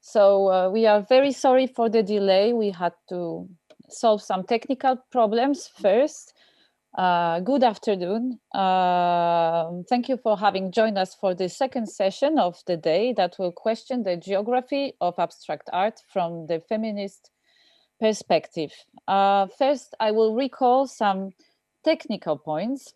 So we are very sorry for the delay. We had to solve some technical problems first. Good afternoon. Thank you for having joined us for the second session of the day that will question the geography of abstract art from the feminist perspective. First, I will recall some technical points.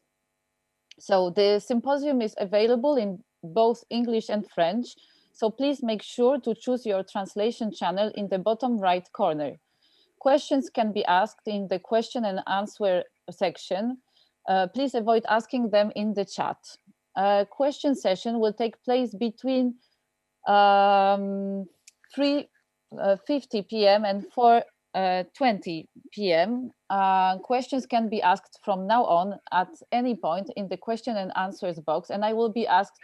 So the symposium is available in both English and French. So please make sure to choose your translation channel in the bottom right corner. Questions can be asked in the question and answer section. Please avoid asking them in the chat. Question session will take place between 3:50 p.m. and 4:20 p.m. Questions can be asked from now on at any point in the question and answers box, and they will be asked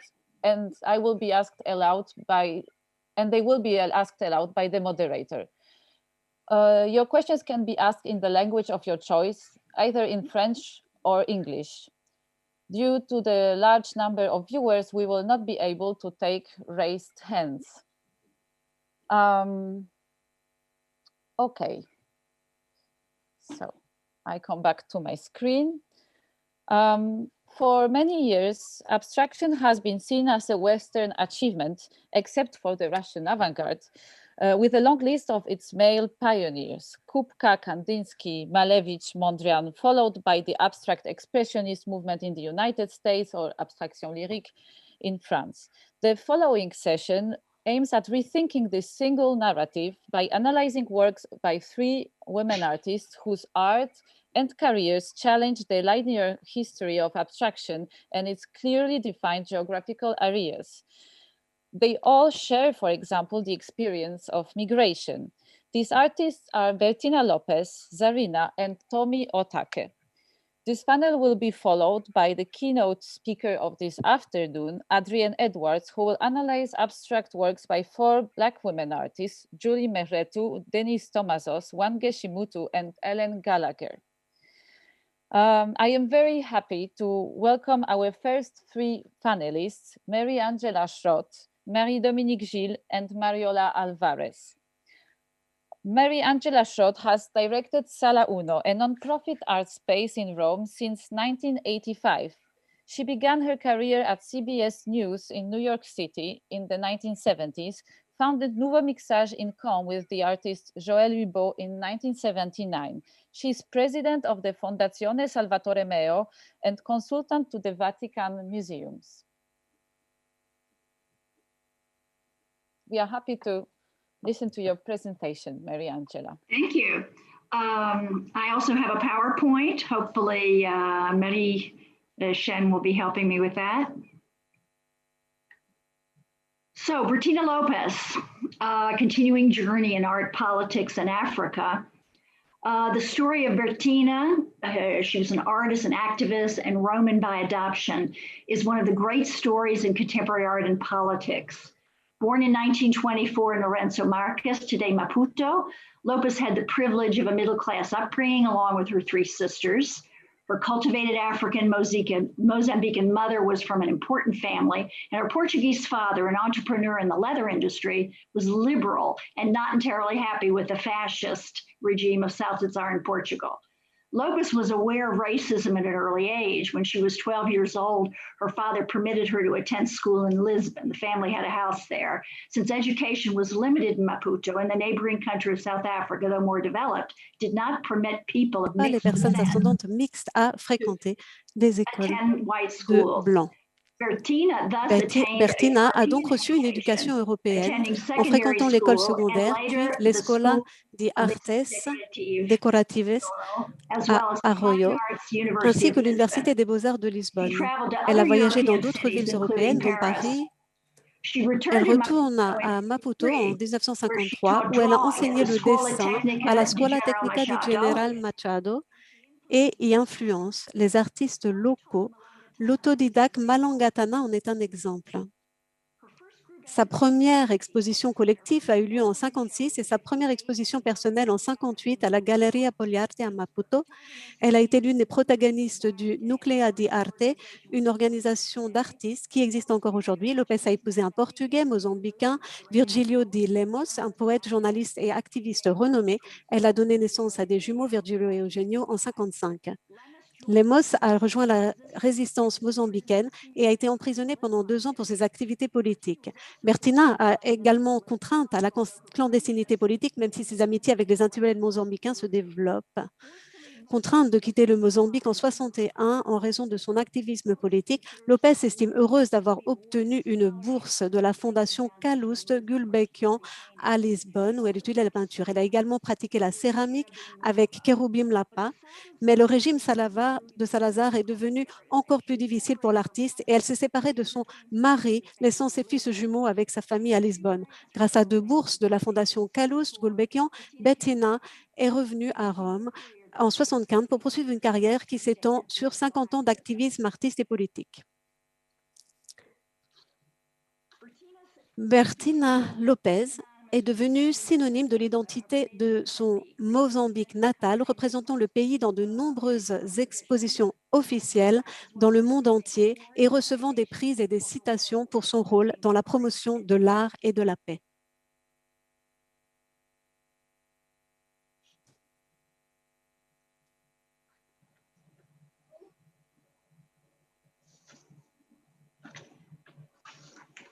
aloud by the moderator. Your questions can be asked in the language of your choice, either in French or English. Due to the large number of viewers, we will not be able to take raised hands. Okay. So I come back to my screen. For many years, abstraction has been seen as a Western achievement, except for the Russian avant-garde, with a long list of its male pioneers, Kupka, Kandinsky, Malevich, Mondrian, followed by the abstract expressionist movement in the United States or abstraction lyrique in France. The following session aims at rethinking this single narrative by analyzing works by three women artists whose art and careers challenge the linear history of abstraction and its clearly defined geographical areas. They all share, for example, the experience of migration. These artists are Bertina Lopez, Zarina, and Tomi Otake. This panel will be followed by the keynote speaker of this afternoon, Adrienne Edwards, who will analyze abstract works by four Black women artists, Julie Mehretu, Denise Tomazos, Wange Shimutu, and Ellen Gallagher. I am very happy to welcome our first three panelists, Mary Angela Schroth, Marie-Dominique Gil, and Mariola Alvarez. Mary Angela Schroth has directed Sala Uno, a non-profit art space in Rome since 1985. She began her career at CBS News in New York City in the 1970s, founded Nouveau Mixage in Caen with the artist Joël Hubeau in 1979. She is president of the Fondazione Salvatore Meo and consultant to the Vatican Museums. We are happy to listen to your presentation, Mary Angela. Thank you. I also have a PowerPoint. Hopefully, Marie Shen will be helping me with that. So, Bertina Lopez, continuing journey in art, politics, and Africa. The story of Bertina, she was an artist, an activist, and Roman by adoption, is one of the great stories in contemporary art and politics. Born in 1924 in Lourenço Marques, today Maputo, Lopez had the privilege of a middle-class upbringing along with her three sisters. Her cultivated African Mozambican mother was from an important family, and her Portuguese father, an entrepreneur in the leather industry, was liberal and not entirely happy with the fascist regime of Salazar in Portugal. Lopez was aware of racism at an early age. When she was 12 years old, her father permitted her to attend school in Lisbon. The family had a house there. Since education was limited in Maputo and the neighboring country of South Africa, though more developed, did not permit people of mixed les personnes ascendantes mixtes à fréquenter des écoles de blancs. Bertina a donc reçu une éducation européenne en fréquentant l'école secondaire, puis l'Escola di Artes Decoratives à Arroyo, ainsi que l'Université des Beaux-Arts de Lisbonne. Elle a voyagé dans d'autres villes européennes, dont Paris. Elle retourne à Maputo en 1953, où elle a enseigné le dessin à la Scuola Tecnica di General Machado et y influence les artistes locaux. L'autodidacte Malangatana en est un exemple. Sa première exposition collective a eu lieu en 1956 et sa première exposition personnelle en 1958 à la Galleria Poliarte à Maputo. Elle a été l'une des protagonistes du Nuclea di Arte, une organisation d'artistes qui existe encore aujourd'hui. Lopez a épousé un Portugais mozambicain, Virgílio de Lemos, un poète, journaliste et activiste renommé. Elle a donné naissance à des jumeaux, Virgílio et Eugenio, en 1955. Lemos a rejoint la résistance mozambicaine et a été emprisonné pendant 2 ans pour ses activités politiques. Bertina a également contrainte à la clandestinité politique, même si ses amitiés avec les intellectuels mozambicains se développent. Contrainte de quitter le Mozambique en 1961 en raison de son activisme politique, Lopez s'estime heureuse d'avoir obtenu une bourse de la fondation Calouste Gulbenkian à Lisbonne, où elle étudie la peinture. Elle a également pratiqué la céramique avec Cherubim Lapa, mais le régime de Salazar est devenu encore plus difficile pour l'artiste et elle s'est séparée de son mari, laissant ses fils jumeaux avec sa famille à Lisbonne. Grâce à 2 bourses de la fondation Calouste Gulbenkian, Bettina est revenue à Rome en 1975 pour poursuivre une carrière qui s'étend sur 50 ans d'activisme artiste et politique. Bertina Lopez est devenue synonyme de l'identité de son Mozambique natal, représentant le pays dans de nombreuses expositions officielles dans le monde entier et recevant des prix et des citations pour son rôle dans la promotion de l'art et de la paix.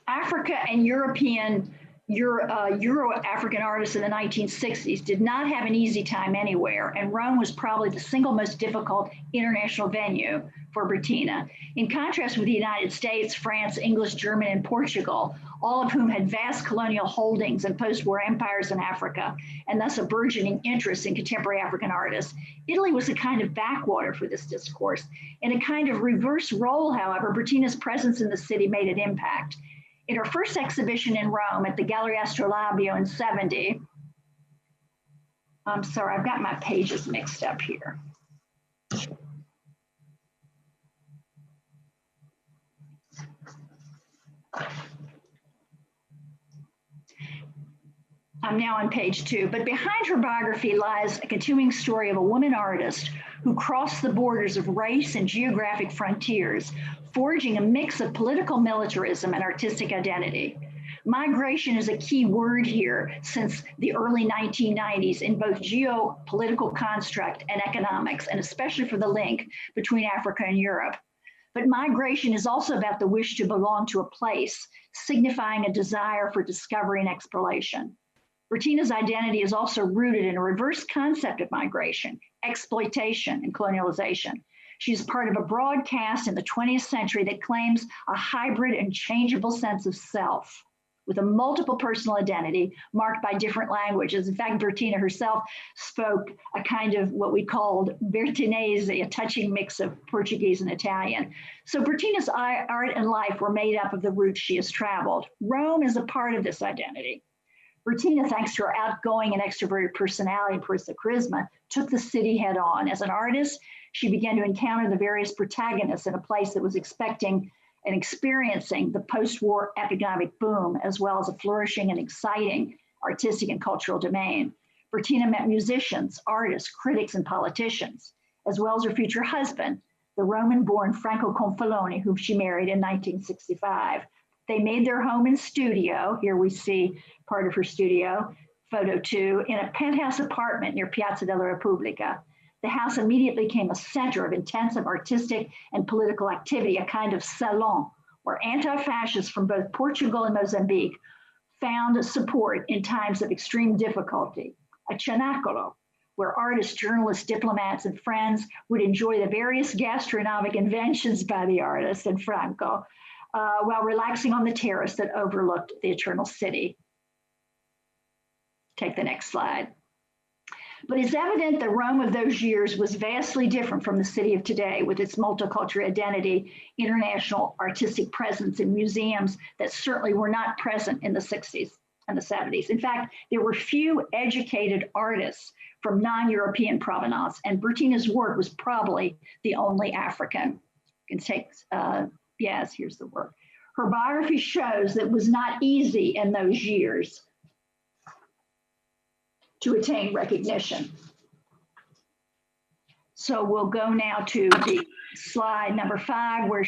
Africa and Euro-African artists in the 1960s did not have an easy time anywhere, and Rome was probably the single most difficult international venue for Bertina. In contrast with the United States, France, English, German, and Portugal, all of whom had vast colonial holdings and post-war empires in Africa, and thus a burgeoning interest in contemporary African artists, Italy was a kind of backwater for this discourse. In a kind of reverse role, however, Bertina's presence in the city made an impact. In her first exhibition in Rome at the Galleria Astrolabio in 1970, I'm sorry, I've got my pages mixed up here. I'm now on page 2, but behind her biography lies a continuing story of a woman artist who crossed the borders of race and geographic frontiers, forging a mix of political militarism and artistic identity. Migration is a key word here since the early 1990s in both geopolitical construct and economics, and especially for the link between Africa and Europe. But migration is also about the wish to belong to a place, signifying a desire for discovery and exploration. Bertina's identity is also rooted in a reverse concept of migration, exploitation, and colonialization. She's part of a broad cast in the 20th century that claims a hybrid and changeable sense of self with a multiple personal identity marked by different languages. In fact, Bertina herself spoke a kind of what we called Bertinese, a touching mix of Portuguese and Italian. So Bertina's art and life were made up of the routes she has traveled. Rome is a part of this identity. Bertina, thanks to her outgoing and extroverted personality and personal charisma, took the city head on. As an artist, she began to encounter the various protagonists in a place that was expecting and experiencing the post-war economic boom, as well as a flourishing and exciting artistic and cultural domain. Bertina met musicians, artists, critics, and politicians, as well as her future husband, the Roman-born Franco Confaloni, whom she married in 1965. They made their home and studio, here we see part of her studio, photo 2, in a penthouse apartment near Piazza della Repubblica. The house immediately became a center of intensive artistic and political activity, a kind of salon, where anti-fascists from both Portugal and Mozambique found support in times of extreme difficulty. A cenacolo, where artists, journalists, diplomats, and friends would enjoy the various gastronomic inventions by the artist and Franco, while relaxing on the terrace that overlooked the Eternal City. Take the next slide. But it's evident that Rome of those years was vastly different from the city of today, with its multicultural identity, international artistic presence, and museums that certainly were not present in the 60s and the 70s. In fact, there were few educated artists from non-European provenance, and Bertina's work was probably the only African. You can take, yes, here's the work. Her biography shows that it was not easy in those years to attain recognition. So we'll go now to the slide number 5, where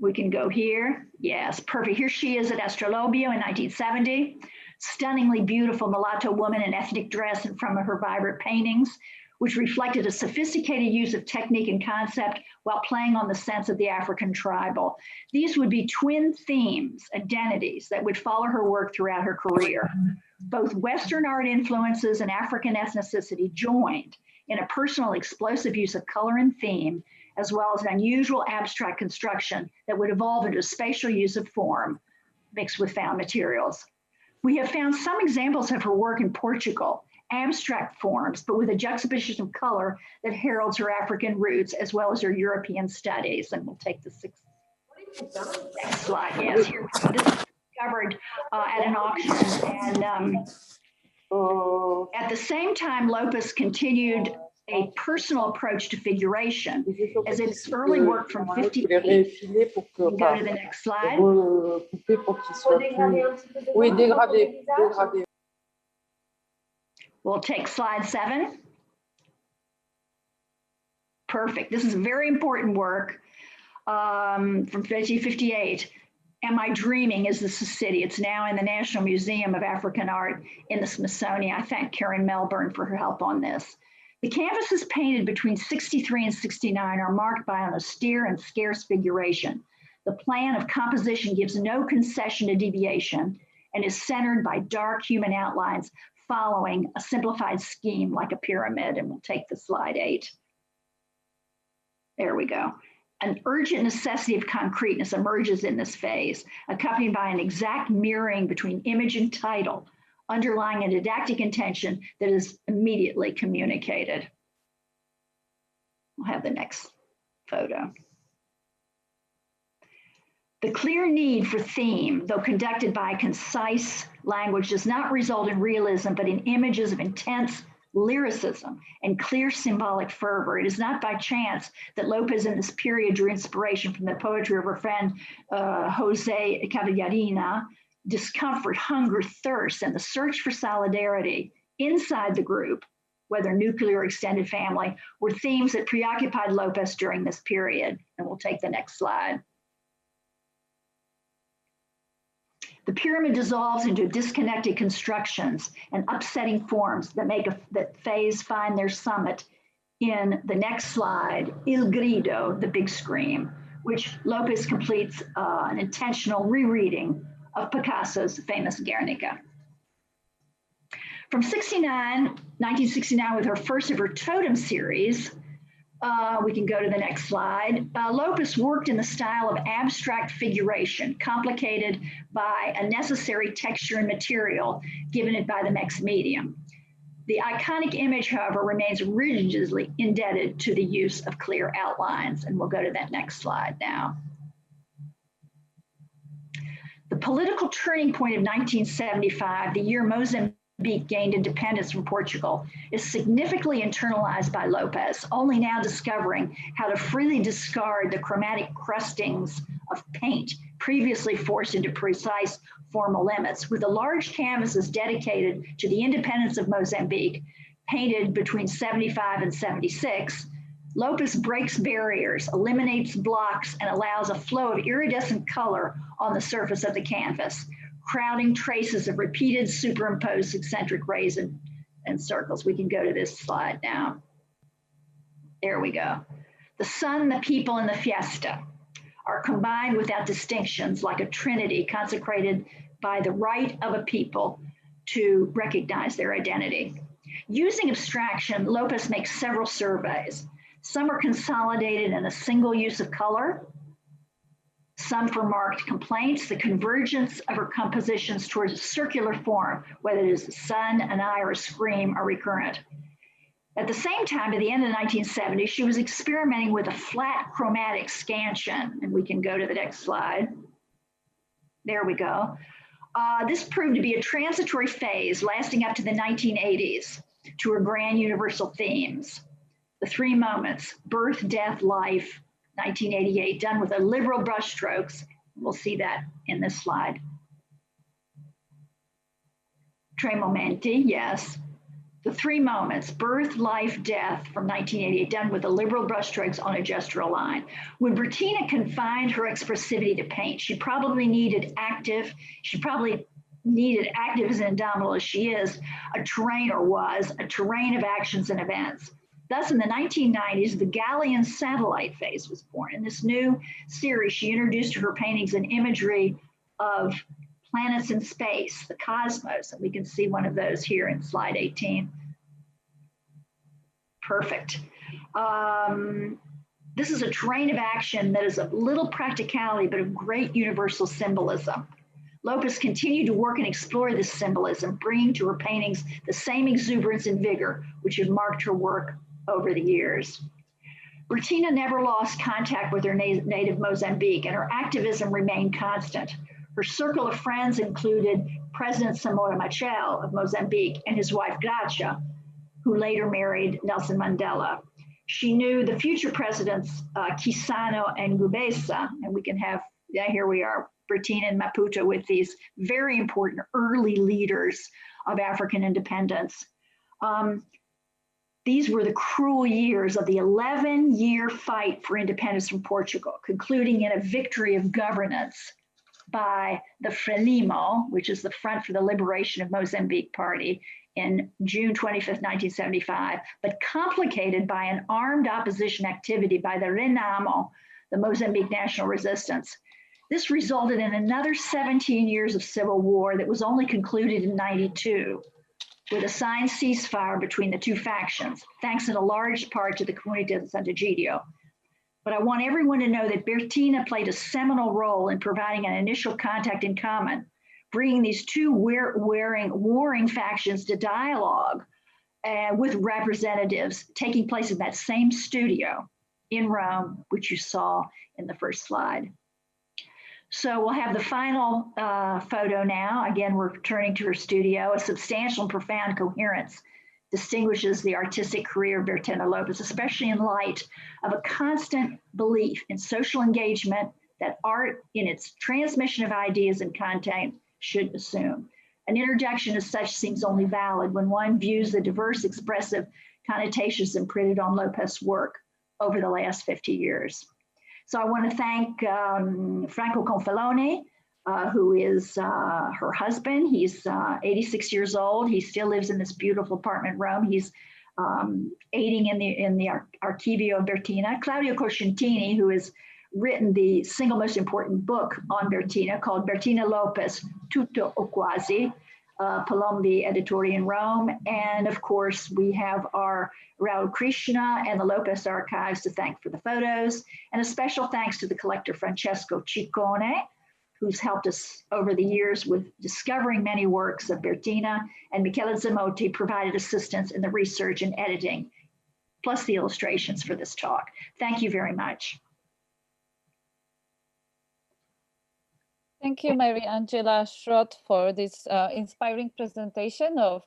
we can go here. Yes, perfect. Here she is at Astrolabio in 1970. Stunningly beautiful mulatto woman in ethnic dress in front of her vibrant paintings, which reflected a sophisticated use of technique and concept while playing on the sense of the African tribal. These would be twin themes, identities that would follow her work throughout her career. Both Western art influences and African ethnicity joined in a personal explosive use of color and theme, as well as an unusual abstract construction that would evolve into a spatial use of form mixed with found materials. We have found some examples of her work in Portugal, abstract forms, but with a juxtaposition of color that heralds her African roots as well as her European studies. And we'll take the next slide. Yes, here we go. This was discovered at an auction. And at the same time, Lopez continued a personal approach to figuration, as its early work from 58. Go to the next slide. We'll take slide 7. Perfect. This is very important work from 1958. Am I Dreaming is the city. It's now in the National Museum of African Art in the Smithsonian. I thank Karen Melbourne for her help on this. The canvases painted between 63 and 69 are marked by an austere and scarce figuration. The plan of composition gives no concession to deviation and is centered by dark human outlines following a simplified scheme like a pyramid. And we'll take the slide 8. There we go. An urgent necessity of concreteness emerges in this phase, accompanied by an exact mirroring between image and title, underlying a didactic intention that is immediately communicated. We'll have the next photo. The clear need for theme, though conducted by concise language, does not result in realism, but in images of intense lyricism and clear symbolic fervor. It is not by chance that Lopez in this period drew inspiration from the poetry of her friend Jose Cavallarina. Discomfort, hunger, thirst, and the search for solidarity inside the group, whether nuclear or extended family, were themes that preoccupied Lopez during this period. And we'll take the next slide. The pyramid dissolves into disconnected constructions and upsetting forms that phase find their summit in the next slide, Il Grido, the big scream, which Lopez completes an intentional rereading of Picasso's famous Guernica. From 1969, with her first of her totem series, we can go to the next slide. Lopez worked in the style of abstract figuration, complicated by a necessary texture and material given it by the mixed medium. The iconic image, however, remains rigidly indebted to the use of clear outlines. And we'll go to that next slide now. The political turning point of 1975, the year Mozambique gained independence from Portugal, is significantly internalized by Lopez, only now discovering how to freely discard the chromatic crustings of paint previously forced into precise formal limits. With the large canvases dedicated to the independence of Mozambique, painted between 75 and 76, Lopez breaks barriers, eliminates blocks, and allows a flow of iridescent color on the surface of the canvas, crowding traces of repeated superimposed eccentric rays and circles. We can go to this slide now. There we go. The sun, the people, and the fiesta are combined without distinctions, like a trinity consecrated by the right of a people to recognize their identity. Using abstraction, Lopez makes several surveys. Some are consolidated in a single use of color, some for marked complaints. The convergence of her compositions towards a circular form, whether it is the sun, an eye, or a scream, are recurrent. At the same time, at the end of the 1970s, she was experimenting with a flat chromatic scansion, and we can go to the next slide. There we go. This proved to be a transitory phase lasting up to the 1980s to her grand universal themes. The three moments, birth, death, life, 1988, done with a liberal brushstrokes We'll see that in this slide. Tre momenti, yes. The three moments, birth, life, death, from 1988, done with the liberal brushstrokes on a gestural line. When Bertina confined her expressivity to paint, she probably needed active as indomitable as she is, a terrain of actions and events. Thus, in the 1990s, the Gallian satellite phase was born. In this new series, she introduced to her paintings an imagery of planets in space, the cosmos, and we can see one of those here in slide 18. Perfect. This is a terrain of action that is of little practicality, but of great universal symbolism. Lopez continued to work and explore this symbolism, bringing to her paintings the same exuberance and vigor which had marked her work over the years. Bertina never lost contact with her native Mozambique, and her activism remained constant. Her circle of friends included President Samora Machel of Mozambique and his wife Gracia, who later married Nelson Mandela. She knew the future presidents Chissano and Gubesa, and we can have, here we are, Bertina and Maputo with these very important early leaders of African independence. These were the cruel years of the 11-year fight for independence from Portugal, concluding in a victory of governance by the Frelimo, which is the Front for the Liberation of Mozambique Party, in June 25th, 1975, but complicated by an armed opposition activity by the Renamo, the Mozambique National Resistance. This resulted in another 17 years of civil war that was only concluded in 92 with a signed ceasefire between the two factions, thanks in a large part to the Comunidad de Sant'Egidio. But I want everyone to know that Bertina played a seminal role in providing an initial contact in common, bringing these two warring factions to dialogue with representatives taking place in that same studio in Rome, which you saw in the first slide. So we'll have the final photo now. Again, we're returning to her studio. A substantial and profound coherence distinguishes the artistic career of Bertina Lopez, especially in light of a constant belief in social engagement that art in its transmission of ideas and content should assume. An introduction as such seems only valid when one views the diverse expressive connotations imprinted on Lopez's work over the last 50 years. So I want to thank Franco Confalone, who is her husband. He's 86 years old. He still lives in this beautiful apartment in Rome. He's aiding in the Archivio of Bertina. Claudio Coscientini, who has written the single most important book on Bertina called Bertina Lopez, Tutto o Quasi, Palombi Editori in Rome. And of course, we have our Raul Krishna and the Lopez Archives to thank for the photos. And a special thanks to the collector Francesco Ciccone, who's helped us over the years with discovering many works of Bertina, and Michele Zamotti provided assistance in the research and editing, plus the illustrations for this talk. Thank you very much. Thank you, Mary Angela Schroth, for this inspiring presentation of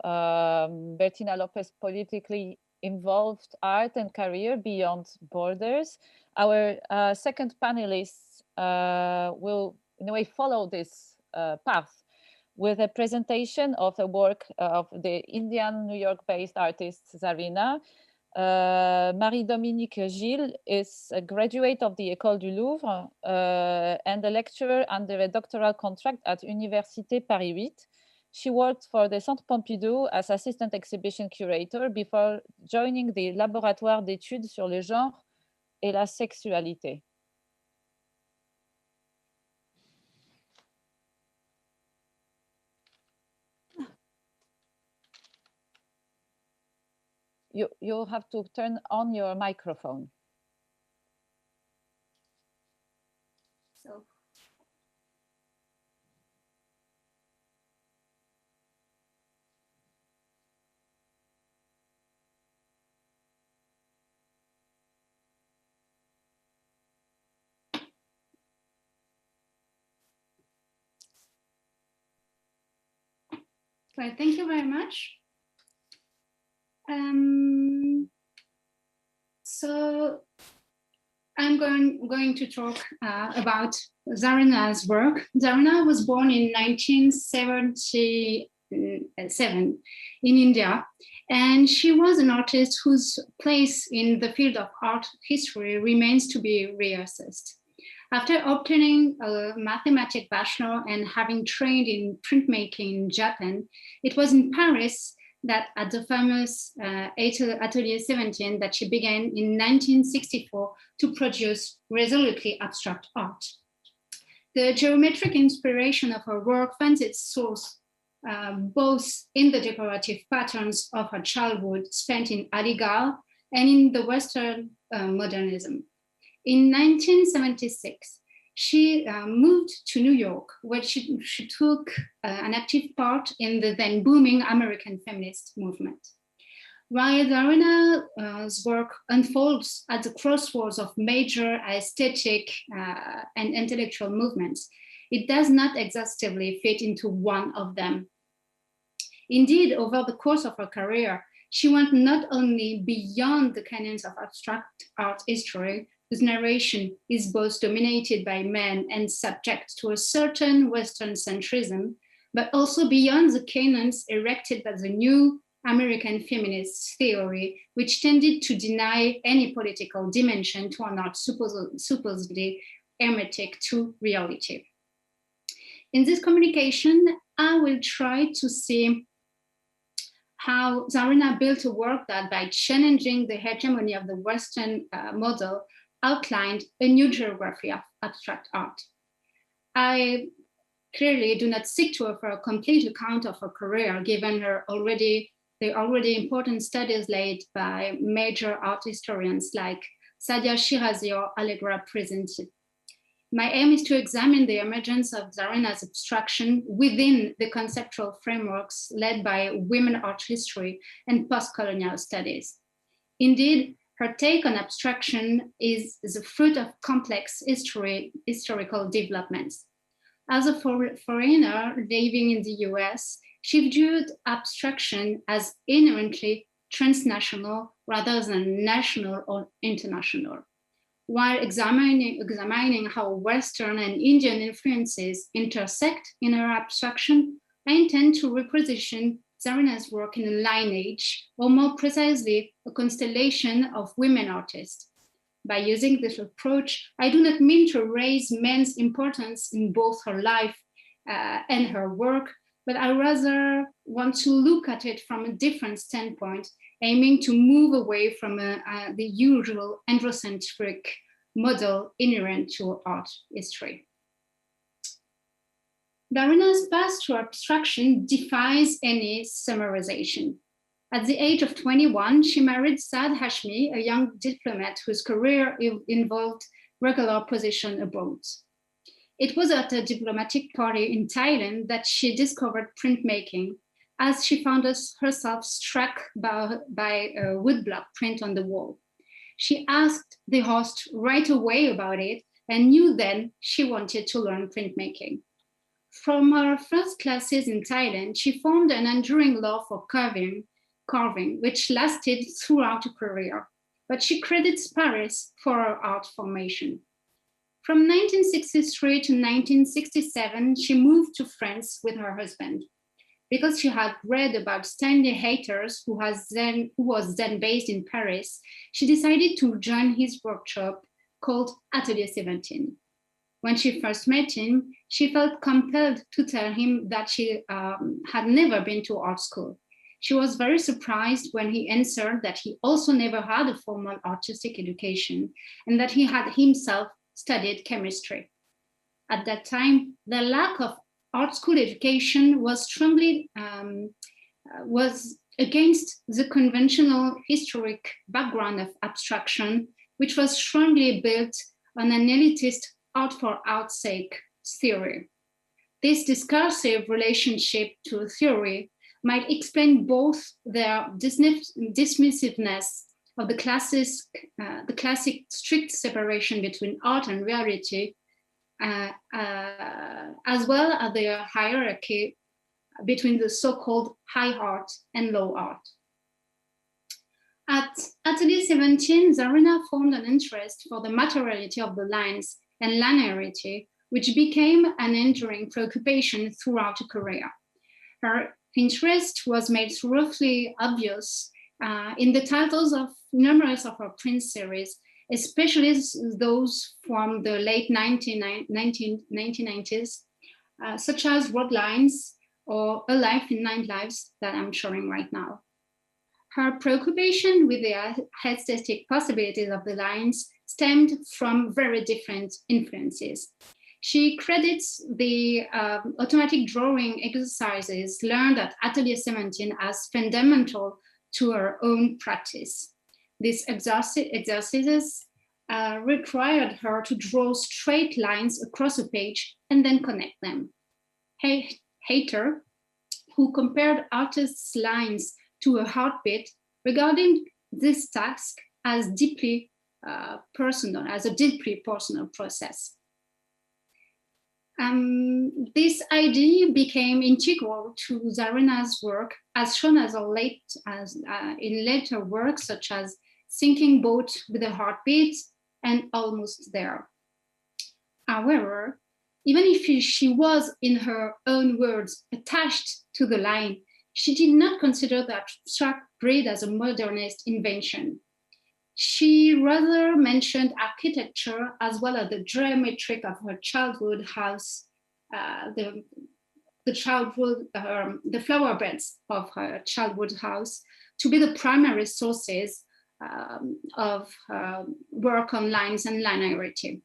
Bertina Lopez's politically involved art and career beyond borders. Our second panelist will, in a way, follow this path with a presentation of the work of the Indian, New York-based artist Zarina. Marie-Dominique Gil is a graduate of the École du Louvre and a lecturer under a doctoral contract at Université Paris 8. She worked for the Centre Pompidou as assistant exhibition curator before joining the Laboratoire d'études sur le genre et la sexualité. You'll have to turn on your microphone. So. Great, thank you very much. So I'm going to talk about Zarina's work. Zarina was born in 1977 in India, and she was an artist whose place in the field of art history remains to be reassessed. After obtaining a mathematics bachelor and having trained in printmaking in Japan, it was in Paris that at the famous Atelier 17 that she began in 1964 to produce resolutely abstract art. The geometric inspiration of her work finds its source both in the decorative patterns of her childhood spent in Aligarh and in the Western modernism. In 1976, she moved to New York, where she took an active part in the then booming American feminist movement. While Zarina's work unfolds at the crossroads of major aesthetic and intellectual movements, it does not exhaustively fit into one of them. Indeed, over the course of her career, she went not only beyond the canons of abstract art history, whose narration is both dominated by men and subject to a certain Western centrism, but also beyond the canons erected by the new American feminist theory, which tended to deny any political dimension to an art supposedly hermetic to reality. In this communication, I will try to see how Zarina built a work that, by challenging the hegemony of the Western model, outlined a new geography of abstract art. I clearly do not seek to offer a complete account of her career, given the already important studies laid by major art historians like Sadia Shirazi or Allegra presented. My aim is to examine the emergence of Zarina's abstraction within the conceptual frameworks led by women art history and post-colonial studies. Indeed, her take on abstraction is the fruit of complex historical developments. As a foreigner living in the US, she viewed abstraction as inherently transnational rather than national or international. While examining how Western and Indian influences intersect in her abstraction, I intend to reposition Zarina's work in a lineage, or more precisely, a constellation of women artists. By using this approach, I do not mean to raise men's importance in both her life and her work, but I rather want to look at it from a different standpoint, aiming to move away from the usual androcentric model inherent to art history. Zarina's path to abstraction defies any summarization. At the age of 21, she married Saad Hashmi, a young diplomat whose career involved regular position abroad. It was at a diplomatic party in Thailand that she discovered printmaking, as she found herself struck by a woodblock print on the wall. She asked the host right away about it and knew then she wanted to learn printmaking. From her first classes in Thailand, she formed an enduring love for carving, which lasted throughout her career, but she credits Paris for her art formation. From 1963 to 1967, she moved to France with her husband. Because she had read about Stanley Hayters, who was then based in Paris, she decided to join his workshop called Atelier 17. When she first met him, she felt compelled to tell him that she had never been to art school. She was very surprised when he answered that he also never had a formal artistic education and that he had himself studied chemistry. At that time, the lack of art school education was strongly was against the conventional historic background of abstraction, which was strongly built on an elitist art for art's sake theory. This discursive relationship to theory might explain both their dismissiveness of the classic strict separation between art and reality, as well as their hierarchy between the so-called high art and low art. At Atelier 17, Zarina formed an interest for the materiality of the lines and linearity, which became an enduring preoccupation throughout her career. Her interest was made roughly obvious in the titles of numerous of her print series, especially those from the late 1990s, such as Road Lines or A Life in 9 Lives that I'm showing right now. Her preoccupation with the aesthetic possibilities of the lines stemmed from very different influences. She credits the automatic drawing exercises learned at Atelier 17 as fundamental to her own practice. These exercises required her to draw straight lines across a page and then connect them. Hayter, who compared artists' lines to a heartbeat, regarding this task as deeply personal, as a deeply personal process. This idea became integral to Zarina's work, as shown in later works such as Sinking Boat with a Heartbeat and Almost There. However, even if she was, in her own words, attached to the line, she did not consider the abstract grid as a modernist invention. She rather mentioned architecture as well as the geometry of her childhood house, the flower beds of her childhood house, to be the primary sources of work on lines and linearity.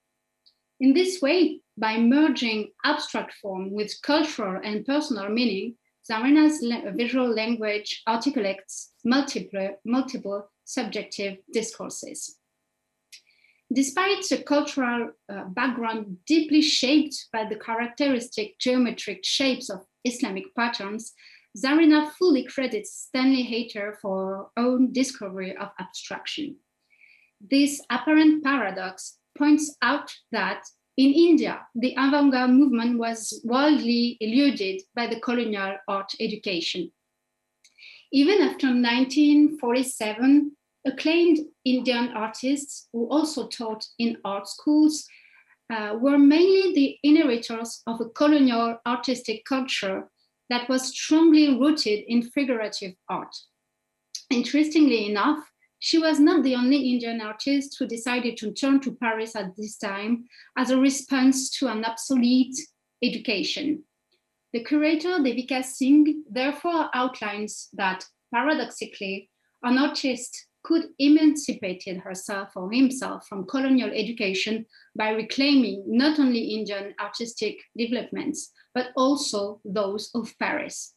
In this way, by merging abstract form with cultural and personal meaning, Zarina's visual language articulates multiple subjective discourses. Despite a cultural background deeply shaped by the characteristic geometric shapes of Islamic patterns, Zarina fully credits Stanley Hayter for her own discovery of abstraction. This apparent paradox points out that in India, the avant-garde movement was wildly eluded by the colonial art education. Even after 1947, acclaimed Indian artists who also taught in art schools were mainly the inheritors of a colonial artistic culture that was strongly rooted in figurative art. Interestingly enough, she was not the only Indian artist who decided to turn to Paris at this time as a response to an obsolete education. The curator Devika Singh therefore outlines that, paradoxically, an artist could emancipate herself or himself from colonial education by reclaiming not only Indian artistic developments, but also those of Paris.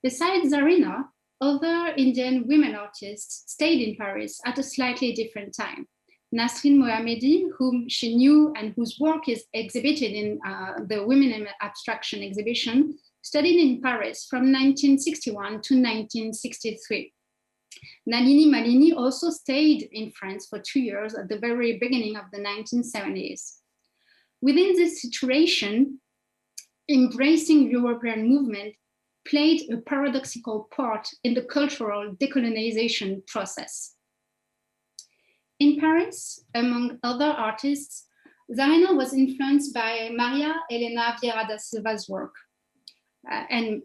Besides Zarina, other Indian women artists stayed in Paris at a slightly different time. Nasrin Mohammedi, whom she knew and whose work is exhibited in the Women in Abstraction exhibition, studied in Paris from 1961 to 1963. Nalini Malini also stayed in France for 2 years at the very beginning of the 1970s. Within this situation, embracing European movement played a paradoxical part in the cultural decolonization process. In Paris, among other artists, Zarina was influenced by Maria Elena Vieira da Silva's work and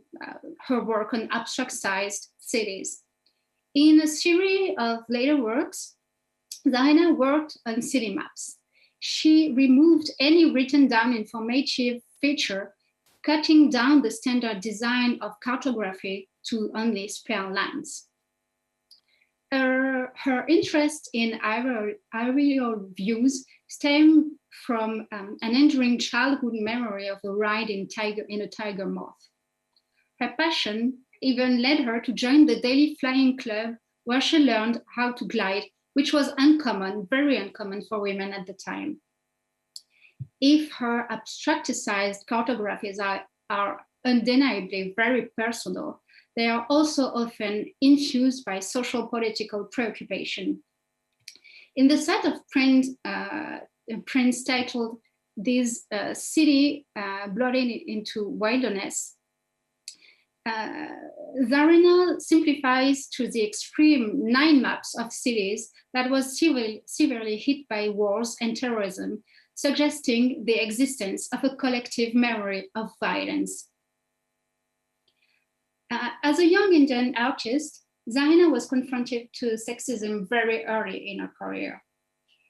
her work on abstract-sized cities. In a series of later works, Zarina worked on city maps. She removed any written down informative feature, cutting down the standard design of cartography to only spare lines. Her interest in aerial views stemmed from an enduring childhood memory of a ride in a tiger moth. Her passion even led her to join the Daily Flying Club, where she learned how to glide, which was uncommon, very uncommon for women at the time. If her abstractized cartographies are undeniably very personal, they are also often infused by social political preoccupation. In the set of prints titled "This City Blotted into Wilderness," Zarina simplifies to the extreme 9 maps of cities that was severely hit by wars and terrorism, suggesting the existence of a collective memory of violence. As a young Indian artist, Zarina was confronted to sexism very early in her career.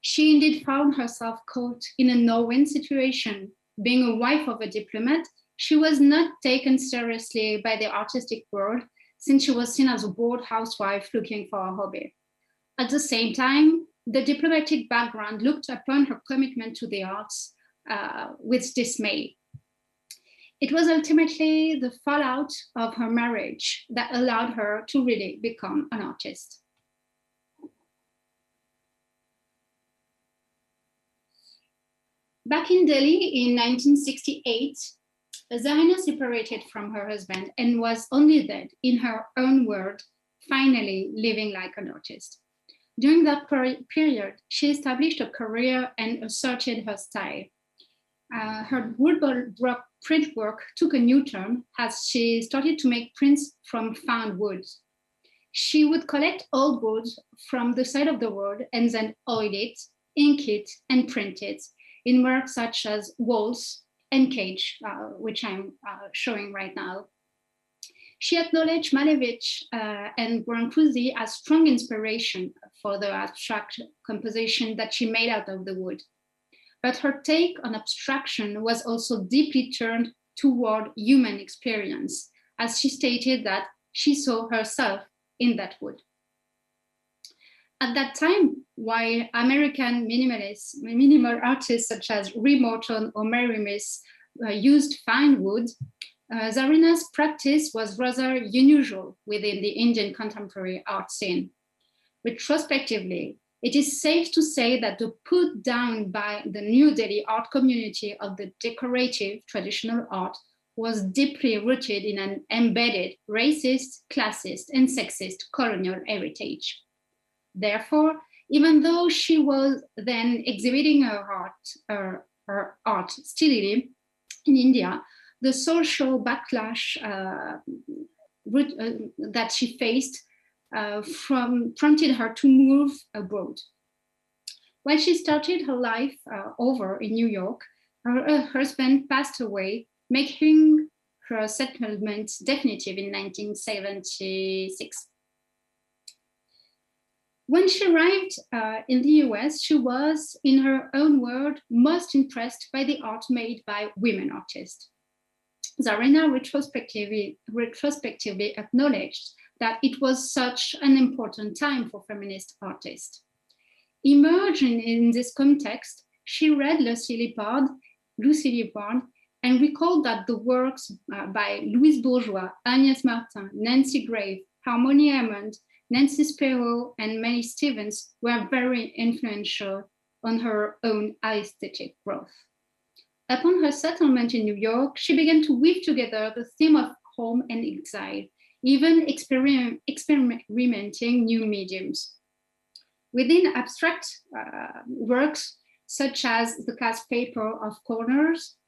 She indeed found herself caught in a no-win situation. Being a wife of a diplomat, she was not taken seriously by the artistic world since she was seen as a bored housewife looking for a hobby. At the same time, the diplomatic background looked upon her commitment to the arts with dismay. It was ultimately the fallout of her marriage that allowed her to really become an artist. Back in Delhi in 1968, Zarina separated from her husband and was only then, in her own word, finally living like an artist. During that period, she established a career and asserted her style. Her woodblock print work took a new turn as she started to make prints from found wood. She would collect old wood from the side of the world and then oil it, ink it, and print it in works such as Walls and Cage, which I'm showing right now. She acknowledged Malevich and Brancusi as strong inspiration for the abstract composition that she made out of the wood. But her take on abstraction was also deeply turned toward human experience, as she stated that she saw herself in that wood. At that time, while American minimal artists such as Ree Morton or Mary Miss used fine wood, Zarina's practice was rather unusual within the Indian contemporary art scene. Retrospectively, it is safe to say that the put down by the New Delhi art community of the decorative traditional art was deeply rooted in an embedded racist, classist, and sexist colonial heritage. Therefore, even though she was then exhibiting her art stilly in India, the social backlash that she faced prompted her to move abroad. When she started her life over in New York, her husband passed away, making her settlement definitive in 1976. When she arrived in the US, she was, in her own word, most impressed by the art made by women artists. Zarina retrospectively acknowledged that it was such an important time for feminist artists. Emerging in this context, she read Lucy Lippard, and recalled that the works by Louise Bourgeois, Agnès Martin, Nancy Grave, Harmony Hammond, Nancy Spero, and May Stevens were very influential on her own aesthetic growth. Upon her settlement in New York, she began to weave together the theme of home and exile, even experimenting new mediums. Within abstract works, such as the cast paper of Corners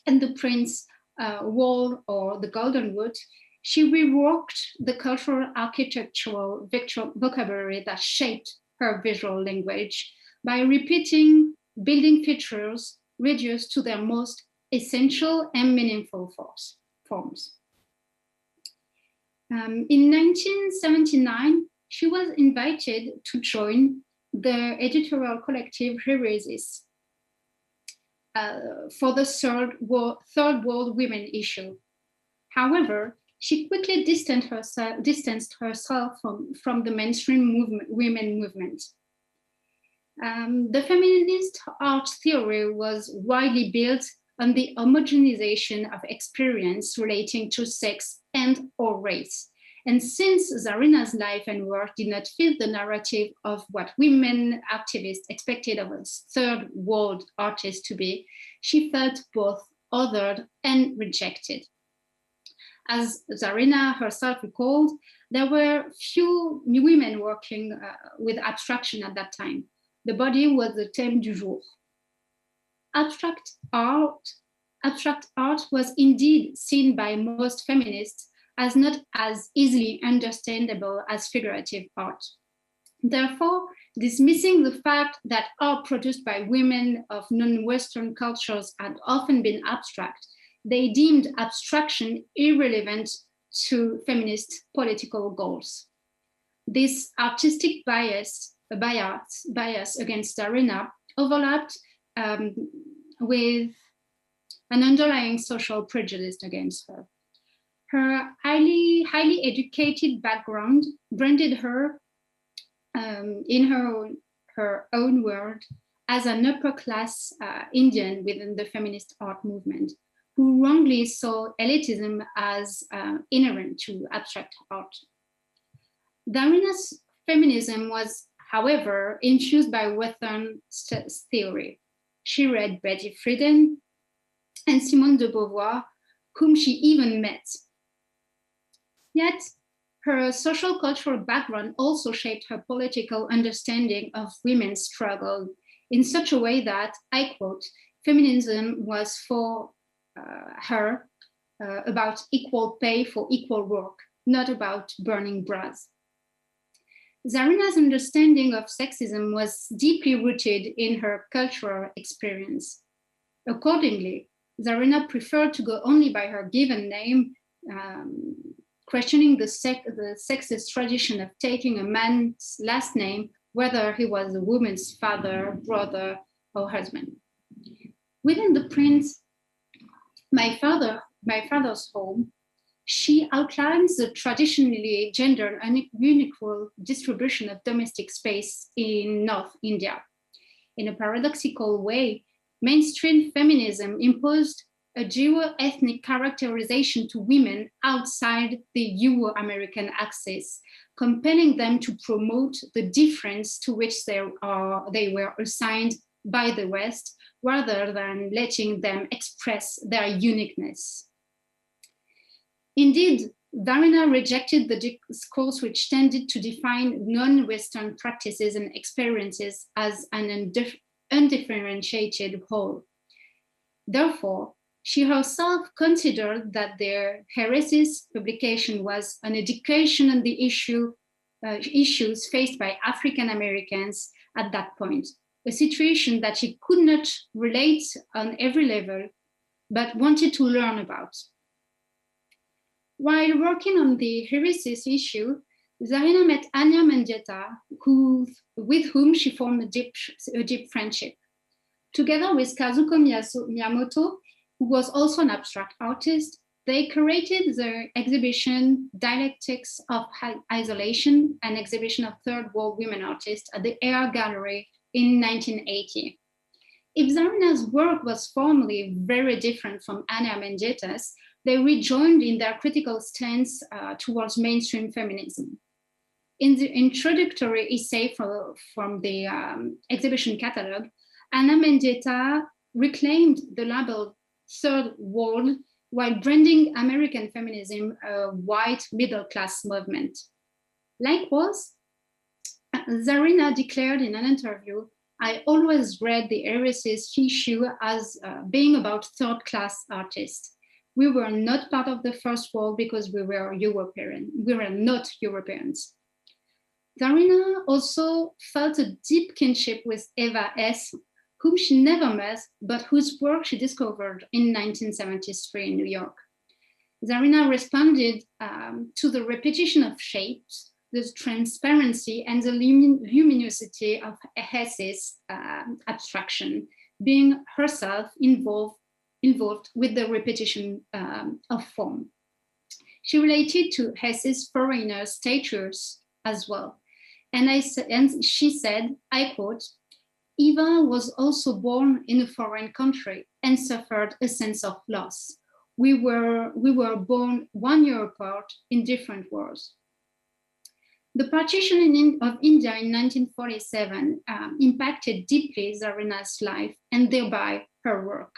and the Prince Wall or the Golden Wood, she reworked the cultural architectural vocabulary that shaped her visual language by repeating building features reduced to their most essential and meaningful forms. In 1979, she was invited to join the editorial collective Heresis for the Third World Women issue. However, she quickly distanced herself from the mainstream women movement. The feminist art theory was widely built on the homogenization of experience relating to sex and or race. And since Zarina's life and work did not fit the narrative of what women activists expected of a third world artist to be, she felt both othered and rejected. As Zarina herself recalled, there were few women working with abstraction at that time. The body was the thème du jour. Abstract art was indeed seen by most feminists as not as easily understandable as figurative art. Therefore, dismissing the fact that art produced by women of non-Western cultures had often been abstract, they deemed abstraction irrelevant to feminist political goals. This artistic bias against Zarina overlapped with an underlying social prejudice against her. Her highly educated background branded her in her own word as an upper-class Indian within the feminist art movement, who wrongly saw elitism as inherent to abstract art. Zarina's feminism was, however, infused by Western theory. She read Betty Friedan and Simone de Beauvoir, whom she even met. Yet, her social cultural background also shaped her political understanding of women's struggle in such a way that, I quote, feminism was for her about equal pay for equal work, not about burning bras. Zarina's understanding of sexism was deeply rooted in her cultural experience. Accordingly, Zarina preferred to go only by her given name, questioning the sexist tradition of taking a man's last name, whether he was a woman's father, brother, or husband. Within the print, My Father's Home, she outlines the traditionally gendered and unequal distribution of domestic space in North India. In a paradoxical way, mainstream feminism imposed a geo-ethnic characterization to women outside the Euro-American axis, compelling them to promote the difference to which they were assigned by the West, rather than letting them express their uniqueness. Indeed, Zarina rejected the discourse which tended to define non-Western practices and experiences as an undifferentiated whole. Therefore, she herself considered that their Heresies publication was an education on the issues faced by African Americans at that point, a situation that she could not relate on every level, but wanted to learn about. While working on the Heresies issue, Zarina met Anya Mendieta, with whom she formed a deep friendship. Together with Kazuko Miyamoto, who was also an abstract artist, they curated the exhibition Dialectics of Isolation, an exhibition of Third World women artists at the Air Gallery in 1980. If Zarina's work was formally very different from Anya Mendieta's, they rejoined in their critical stance towards mainstream feminism. In the introductory essay from the exhibition catalog, Anya Mendieta reclaimed the label Third World while branding American feminism a white middle-class movement. Likewise, Zarina declared in an interview, "I always read the Heresies issue as being about third-class artists. We were not part of the First World because we were European. We were not Europeans." Zarina also felt a deep kinship with Eva S., whom she never met, but whose work she discovered in 1973 in New York. Zarina responded to the repetition of shapes, the transparency and the luminosity of Hesse's abstraction, being herself involved with the repetition of form. She related to Hesse's foreigner status as well. And she said, I quote, "Eva was also born in a foreign country and suffered a sense of loss. We were born 1 year apart in different worlds." The partition of India in 1947 impacted deeply Zarina's life and thereby her work.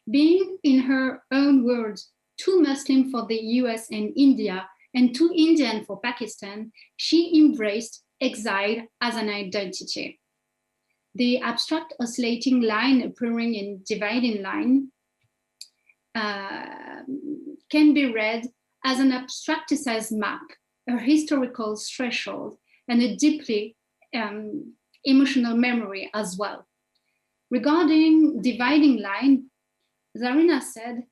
Being, in her own words, too Muslim for the US and India and too Indian for Pakistan, she embraced exile as an identity. The abstract oscillating line appearing in dividing line can be read as an abstracticized map, a historical threshold, and a deeply emotional memory as well. Regarding dividing line, Zarina said,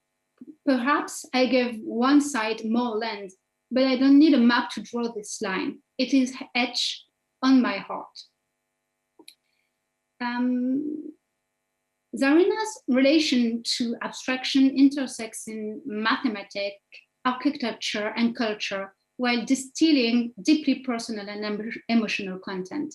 perhaps I gave one side more land, but I don't need a map to draw this line. It is etched on my heart. Zarina's relation to abstraction intersects in mathematics, architecture, and culture, while distilling deeply personal and emotional content.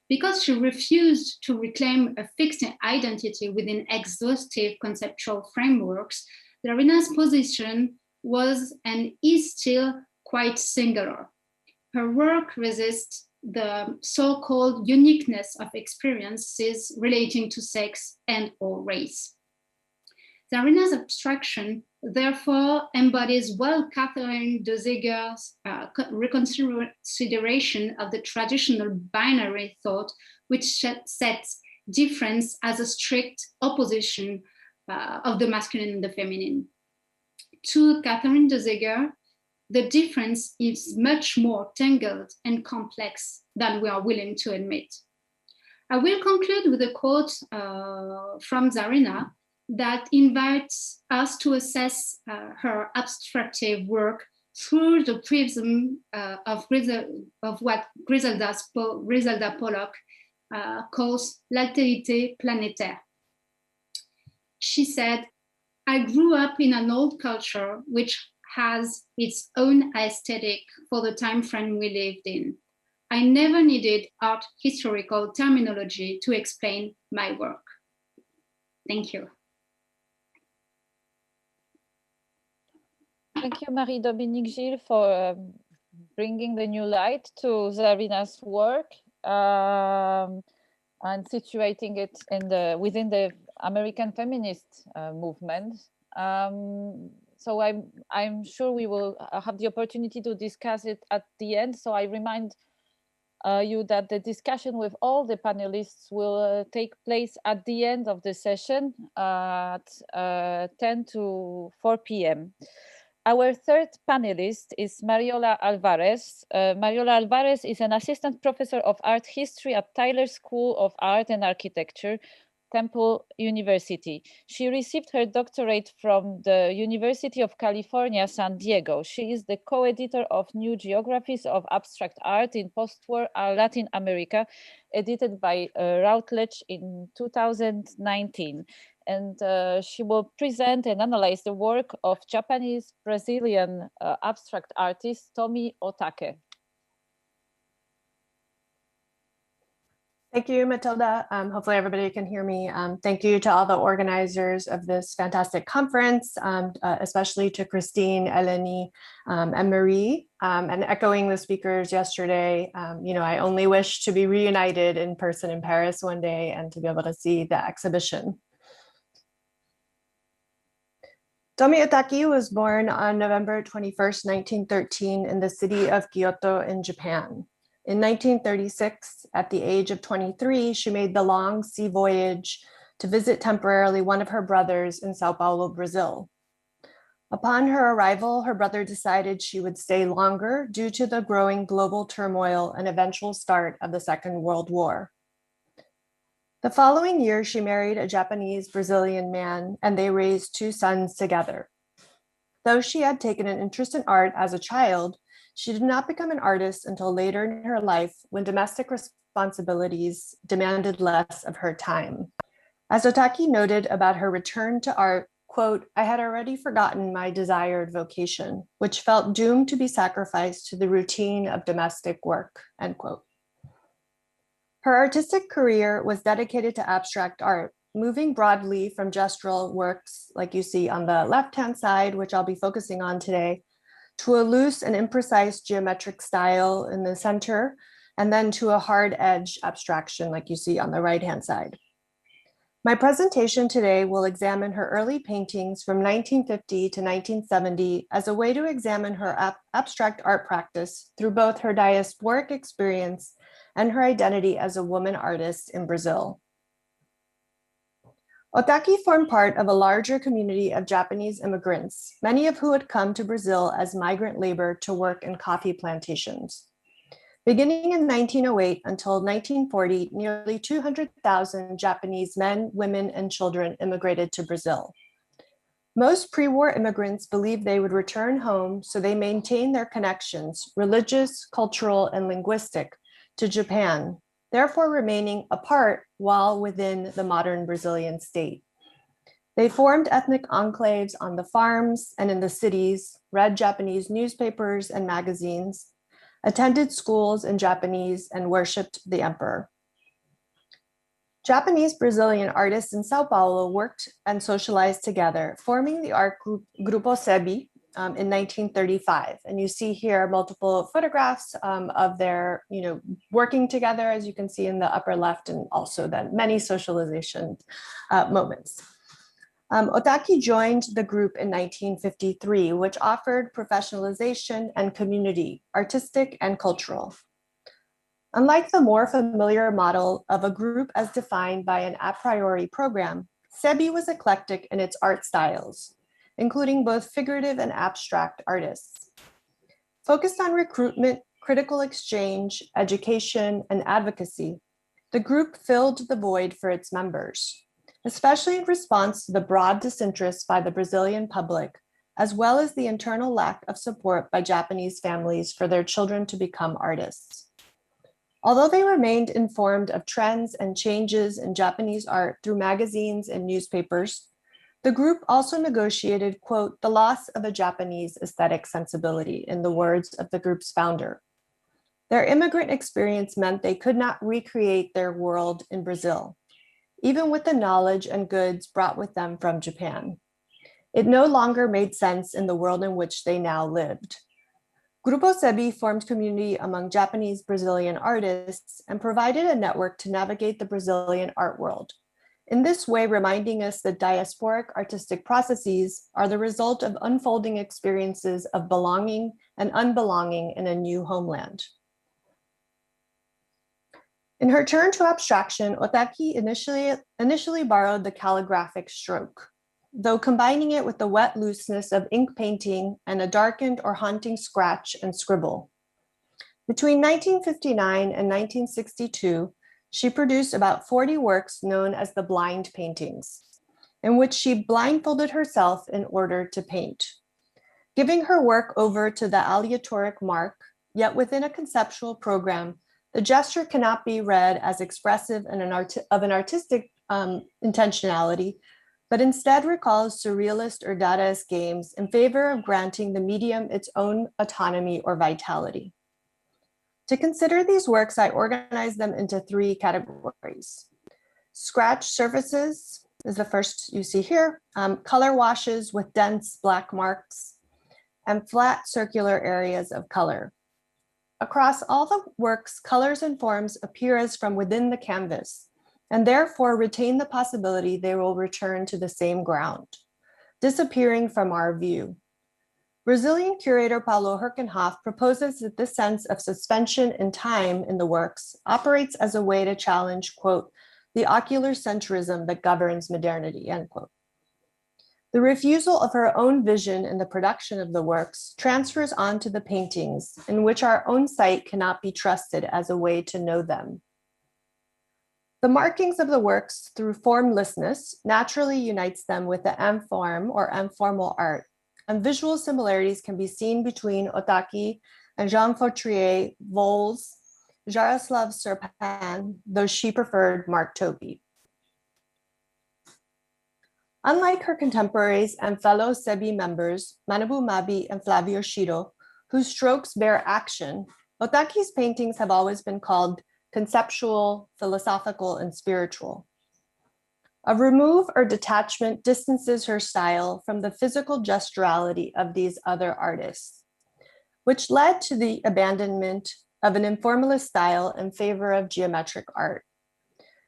Because she refused to reclaim a fixed identity within exhaustive conceptual frameworks, Zarina's position was and is still quite singular. Her work resists the so-called uniqueness of experiences relating to sex and or race. Zarina's abstraction therefore embodies well Catherine de Zeger's reconsideration of the traditional binary thought, which sets difference as a strict opposition of the masculine and the feminine. To Catherine de Zeger, the difference is much more tangled and complex than we are willing to admit. I will conclude with a quote from Zarina that invites us to assess her abstractive work through the prism of what Griselda Pollock calls l'altérité planétaire. She said, I grew up in an old culture which has its own aesthetic for the time frame we lived in. I never needed art historical terminology to explain my work. Thank you. Thank you, Marie-Dominique Gil, for bringing the new light to Zarina's work and situating it in within the American feminist movement. So I'm sure we will have the opportunity to discuss it at the end. So I remind you that the discussion with all the panelists will take place at the end of the session at 10 to 4 p.m. Our third panelist is Mariola Alvarez. Mariola Alvarez is an assistant professor of art history at Tyler School of Art and Architecture, Temple University. She received her doctorate from the University of California, San Diego. She is the co-editor of New Geographies of Abstract Art in Post-War Latin America, edited by Routledge in 2019. And she will present and analyze the work of Japanese-Brazilian abstract artist Tomi Otake. Thank you, Matilda. Hopefully everybody can hear me. Thank you to all the organizers of this fantastic conference, especially to Christine, Eleni, and Marie. And echoing the speakers yesterday, I only wish to be reunited in person in Paris one day and to be able to see the exhibition. Tomi Otake was born on November 21st, 1913 in the city of Kyoto in Japan. In 1936, at the age of 23, she made the long sea voyage to visit temporarily one of her brothers in Sao Paulo, Brazil. Upon her arrival, her brother decided she would stay longer due to the growing global turmoil and eventual start of the Second World War. The following year, she married a Japanese-Brazilian man, and they raised 2 sons together. Though she had taken an interest in art as a child, she did not become an artist until later in her life when domestic responsibilities demanded less of her time. As Otake noted about her return to art, quote, I had already forgotten my desired vocation, which felt doomed to be sacrificed to the routine of domestic work, end quote. Her artistic career was dedicated to abstract art, moving broadly from gestural works, like you see on the left-hand side, which I'll be focusing on today, to a loose and imprecise geometric style in the center, and then to a hard edge abstraction like you see on the right-hand side. My presentation today will examine her early paintings from 1950 to 1970 as a way to examine her abstract art practice through both her diasporic experience and her identity as a woman artist in Brazil. Otaki formed part of a larger community of Japanese immigrants, many of who had come to Brazil as migrant labor to work in coffee plantations. Beginning in 1908 until 1940, nearly 200,000 Japanese men, women, and children immigrated to Brazil. Most pre-war immigrants believed they would return home, so they maintained their connections, religious, cultural, and linguistic, to Japan, therefore remaining apart while within the modern Brazilian state. They formed ethnic enclaves on the farms and in the cities, read Japanese newspapers and magazines, attended schools in Japanese, and worshipped the emperor. Japanese Brazilian artists in Sao Paulo worked and socialized together, forming the art group Grupo Sebi in 1935. And you see here multiple photographs of their working together, as you can see in the upper left, and also then many socialization moments. Otaki joined the group in 1953, which offered professionalization and community, artistic and cultural. Unlike the more familiar model of a group as defined by an a priori program, Sebi was eclectic in its art styles, including both figurative and abstract artists. Focused on recruitment, critical exchange, education, and advocacy, the group filled the void for its members, especially in response to the broad disinterest by the Brazilian public, as well as the internal lack of support by Japanese families for their children to become artists. Although they remained informed of trends and changes in Japanese art through magazines and newspapers, the group also negotiated, quote, the loss of a Japanese aesthetic sensibility, in the words of the group's founder. Their immigrant experience meant they could not recreate their world in Brazil, even with the knowledge and goods brought with them from Japan. It no longer made sense in the world in which they now lived. Grupo Sebi formed community among Japanese Brazilian artists and provided a network to navigate the Brazilian art world. In this way, reminding us that diasporic artistic processes are the result of unfolding experiences of belonging and unbelonging in a new homeland. In her turn to abstraction, Otaki initially borrowed the calligraphic stroke, though combining it with the wet looseness of ink painting and a darkened or haunting scratch and scribble. Between 1959 and 1962, she produced about 40 works known as the blind paintings, in which she blindfolded herself in order to paint, giving her work over to the aleatoric mark, yet within a conceptual program. The gesture cannot be read as expressive of an artistic intentionality, but instead recalls surrealist or Dadaist games in favor of granting the medium its own autonomy or vitality. To consider these works, I organized them into three categories. Scratch surfaces is the first you see here, color washes with dense black marks, and flat circular areas of color. Across all the works, colors and forms appear as from within the canvas, and therefore retain the possibility they will return to the same ground, disappearing from our view. Brazilian curator Paulo Herkenhoff proposes that this sense of suspension in time in the works operates as a way to challenge, quote, the ocular centrism that governs modernity, end quote. The refusal of her own vision in the production of the works transfers onto the paintings, in which our own sight cannot be trusted as a way to know them. The markings of the works through formlessness naturally unites them with the inform or informal art, and visual similarities can be seen between Otaki and Jean Fautrier, Vols, Jaroslav Serpan, though she preferred Mark Topy. Unlike her contemporaries and fellow Sebi members, Manabu Mabi and Flavio Shiro, whose strokes bear action, Otaki's paintings have always been called conceptual, philosophical, and spiritual. A remove or detachment distances her style from the physical gesturality of these other artists, which led to the abandonment of an informalist style in favor of geometric art,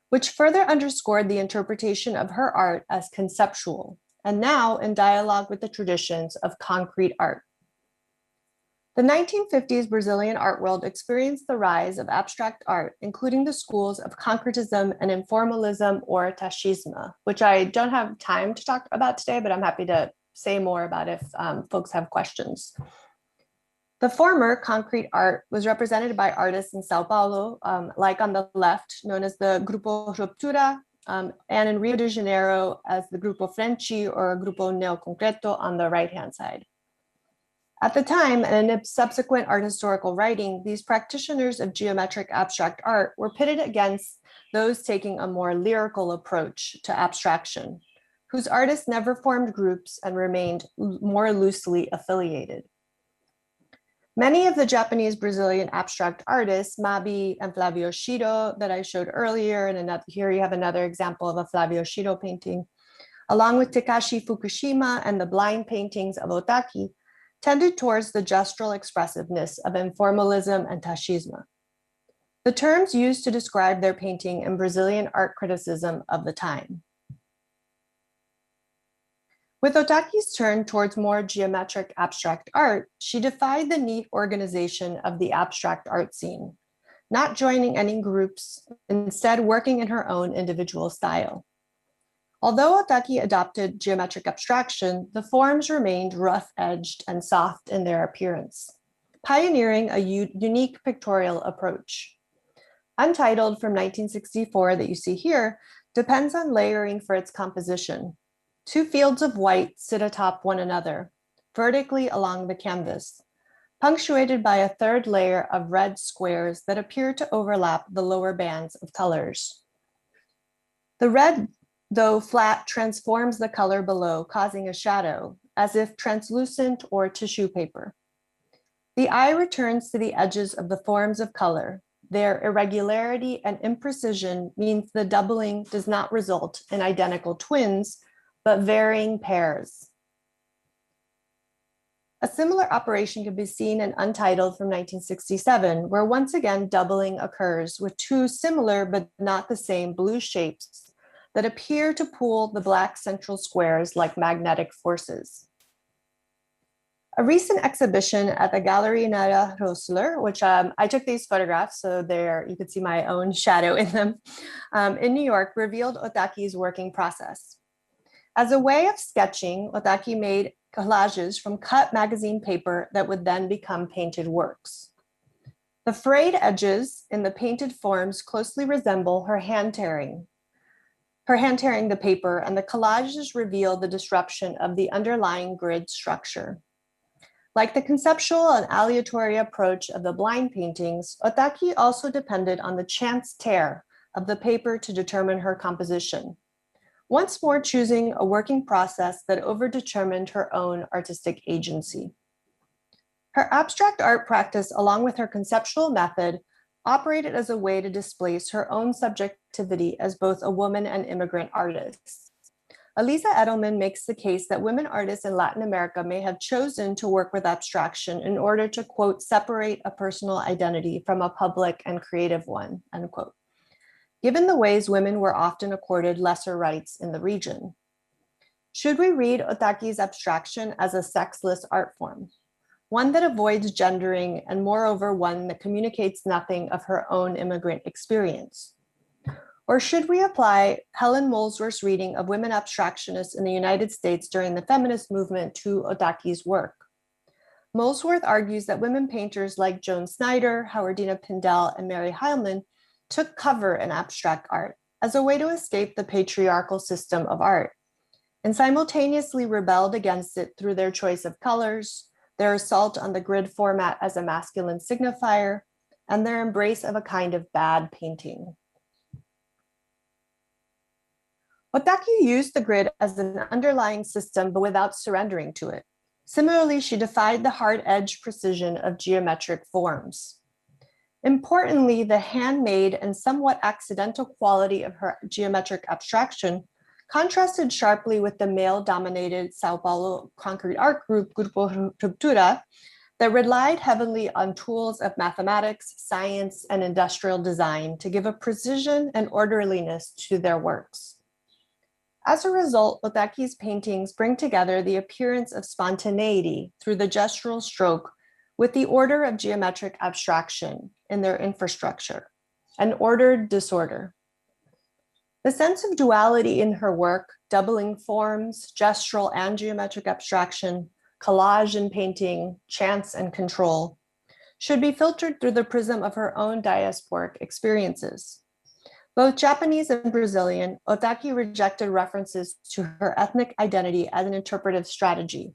which further underscored the interpretation of her art as conceptual, and now in dialogue with the traditions of concrete art. The 1950s Brazilian art world experienced the rise of abstract art, including the schools of concretism and informalism or tachismo, which I don't have time to talk about today, but I'm happy to say more about if folks have questions. The former, concrete art, was represented by artists in Sao Paulo, like on the left, known as the Grupo Ruptura, and in Rio de Janeiro as the Grupo Frente or Grupo Neoconcreto on the right-hand side. At the time, and in subsequent art historical writing, these practitioners of geometric abstract art were pitted against those taking a more lyrical approach to abstraction, whose artists never formed groups and remained more loosely affiliated. Many of the Japanese Brazilian abstract artists, Mabi and Flavio Shido that I showed earlier, and here you have another example of a Flavio Shido painting, along with Takashi Fukushima and the blind paintings of Otaki, tended towards the gestural expressiveness of informalism and tachismo, the terms used to describe their painting in Brazilian art criticism of the time. With Otaki's turn towards more geometric abstract art, she defied the neat organization of the abstract art scene, not joining any groups, instead working in her own individual style. Although Otaki adopted geometric abstraction, the forms remained rough-edged and soft in their appearance, pioneering a unique pictorial approach. Untitled from 1964 that you see here depends on layering for its composition. Two fields of white sit atop one another, vertically along the canvas, punctuated by a third layer of red squares that appear to overlap the lower bands of colors. The red, though flat, transforms the color below, causing a shadow, as if translucent or tissue paper. The eye returns to the edges of the forms of color. Their irregularity and imprecision means the doubling does not result in identical twins, but varying pairs. A similar operation can be seen in Untitled from 1967, where once again doubling occurs with two similar but not the same blue shapes that appear to pull the black central squares like magnetic forces. A recent exhibition at the Galerie Nara Rosler, which I took these photographs, so there you could see my own shadow in them, in New York, revealed Otaki's working process. As a way of sketching, Otaki made collages from cut magazine paper that would then become painted works. The frayed edges in the painted forms closely resemble her hand tearing the paper, and the collages reveal the disruption of the underlying grid structure. Like the conceptual and aleatory approach of the blind paintings, Otaki also depended on the chance tear of the paper to determine her composition, once more choosing a working process that overdetermined her own artistic agency. Her abstract art practice, along with her conceptual method, operated as a way to displace her own subjectivity as both a woman and immigrant artist. Elisa Edelman makes the case that women artists in Latin America may have chosen to work with abstraction in order to, quote, separate a personal identity from a public and creative one, unquote, given the ways women were often accorded lesser rights in the region. Should we read Otaki's abstraction as a sexless art form? One that avoids gendering, and moreover, one that communicates nothing of her own immigrant experience? Or should we apply Helen Molesworth's reading of women abstractionists in the United States during the feminist movement to Otaki's work? Molesworth argues that women painters like Joan Snyder, Howardina Pindell, and Mary Heilman took cover in abstract art as a way to escape the patriarchal system of art, and simultaneously rebelled against it through their choice of colors, their assault on the grid format as a masculine signifier, and their embrace of a kind of bad painting. Otaki used the grid as an underlying system, but without surrendering to it. Similarly, she defied the hard-edged precision of geometric forms. Importantly, the handmade and somewhat accidental quality of her geometric abstraction contrasted sharply with the male-dominated Sao Paulo concrete art group, Grupo Ruptura, that relied heavily on tools of mathematics, science, and industrial design to give a precision and orderliness to their works. As a result, Otaki's paintings bring together the appearance of spontaneity through the gestural stroke with the order of geometric abstraction in their infrastructure, an ordered disorder. The sense of duality in her work, doubling forms, gestural and geometric abstraction, collage and painting, chance and control, should be filtered through the prism of her own diasporic experiences. Both Japanese and Brazilian, Otaki rejected references to her ethnic identity as an interpretive strategy,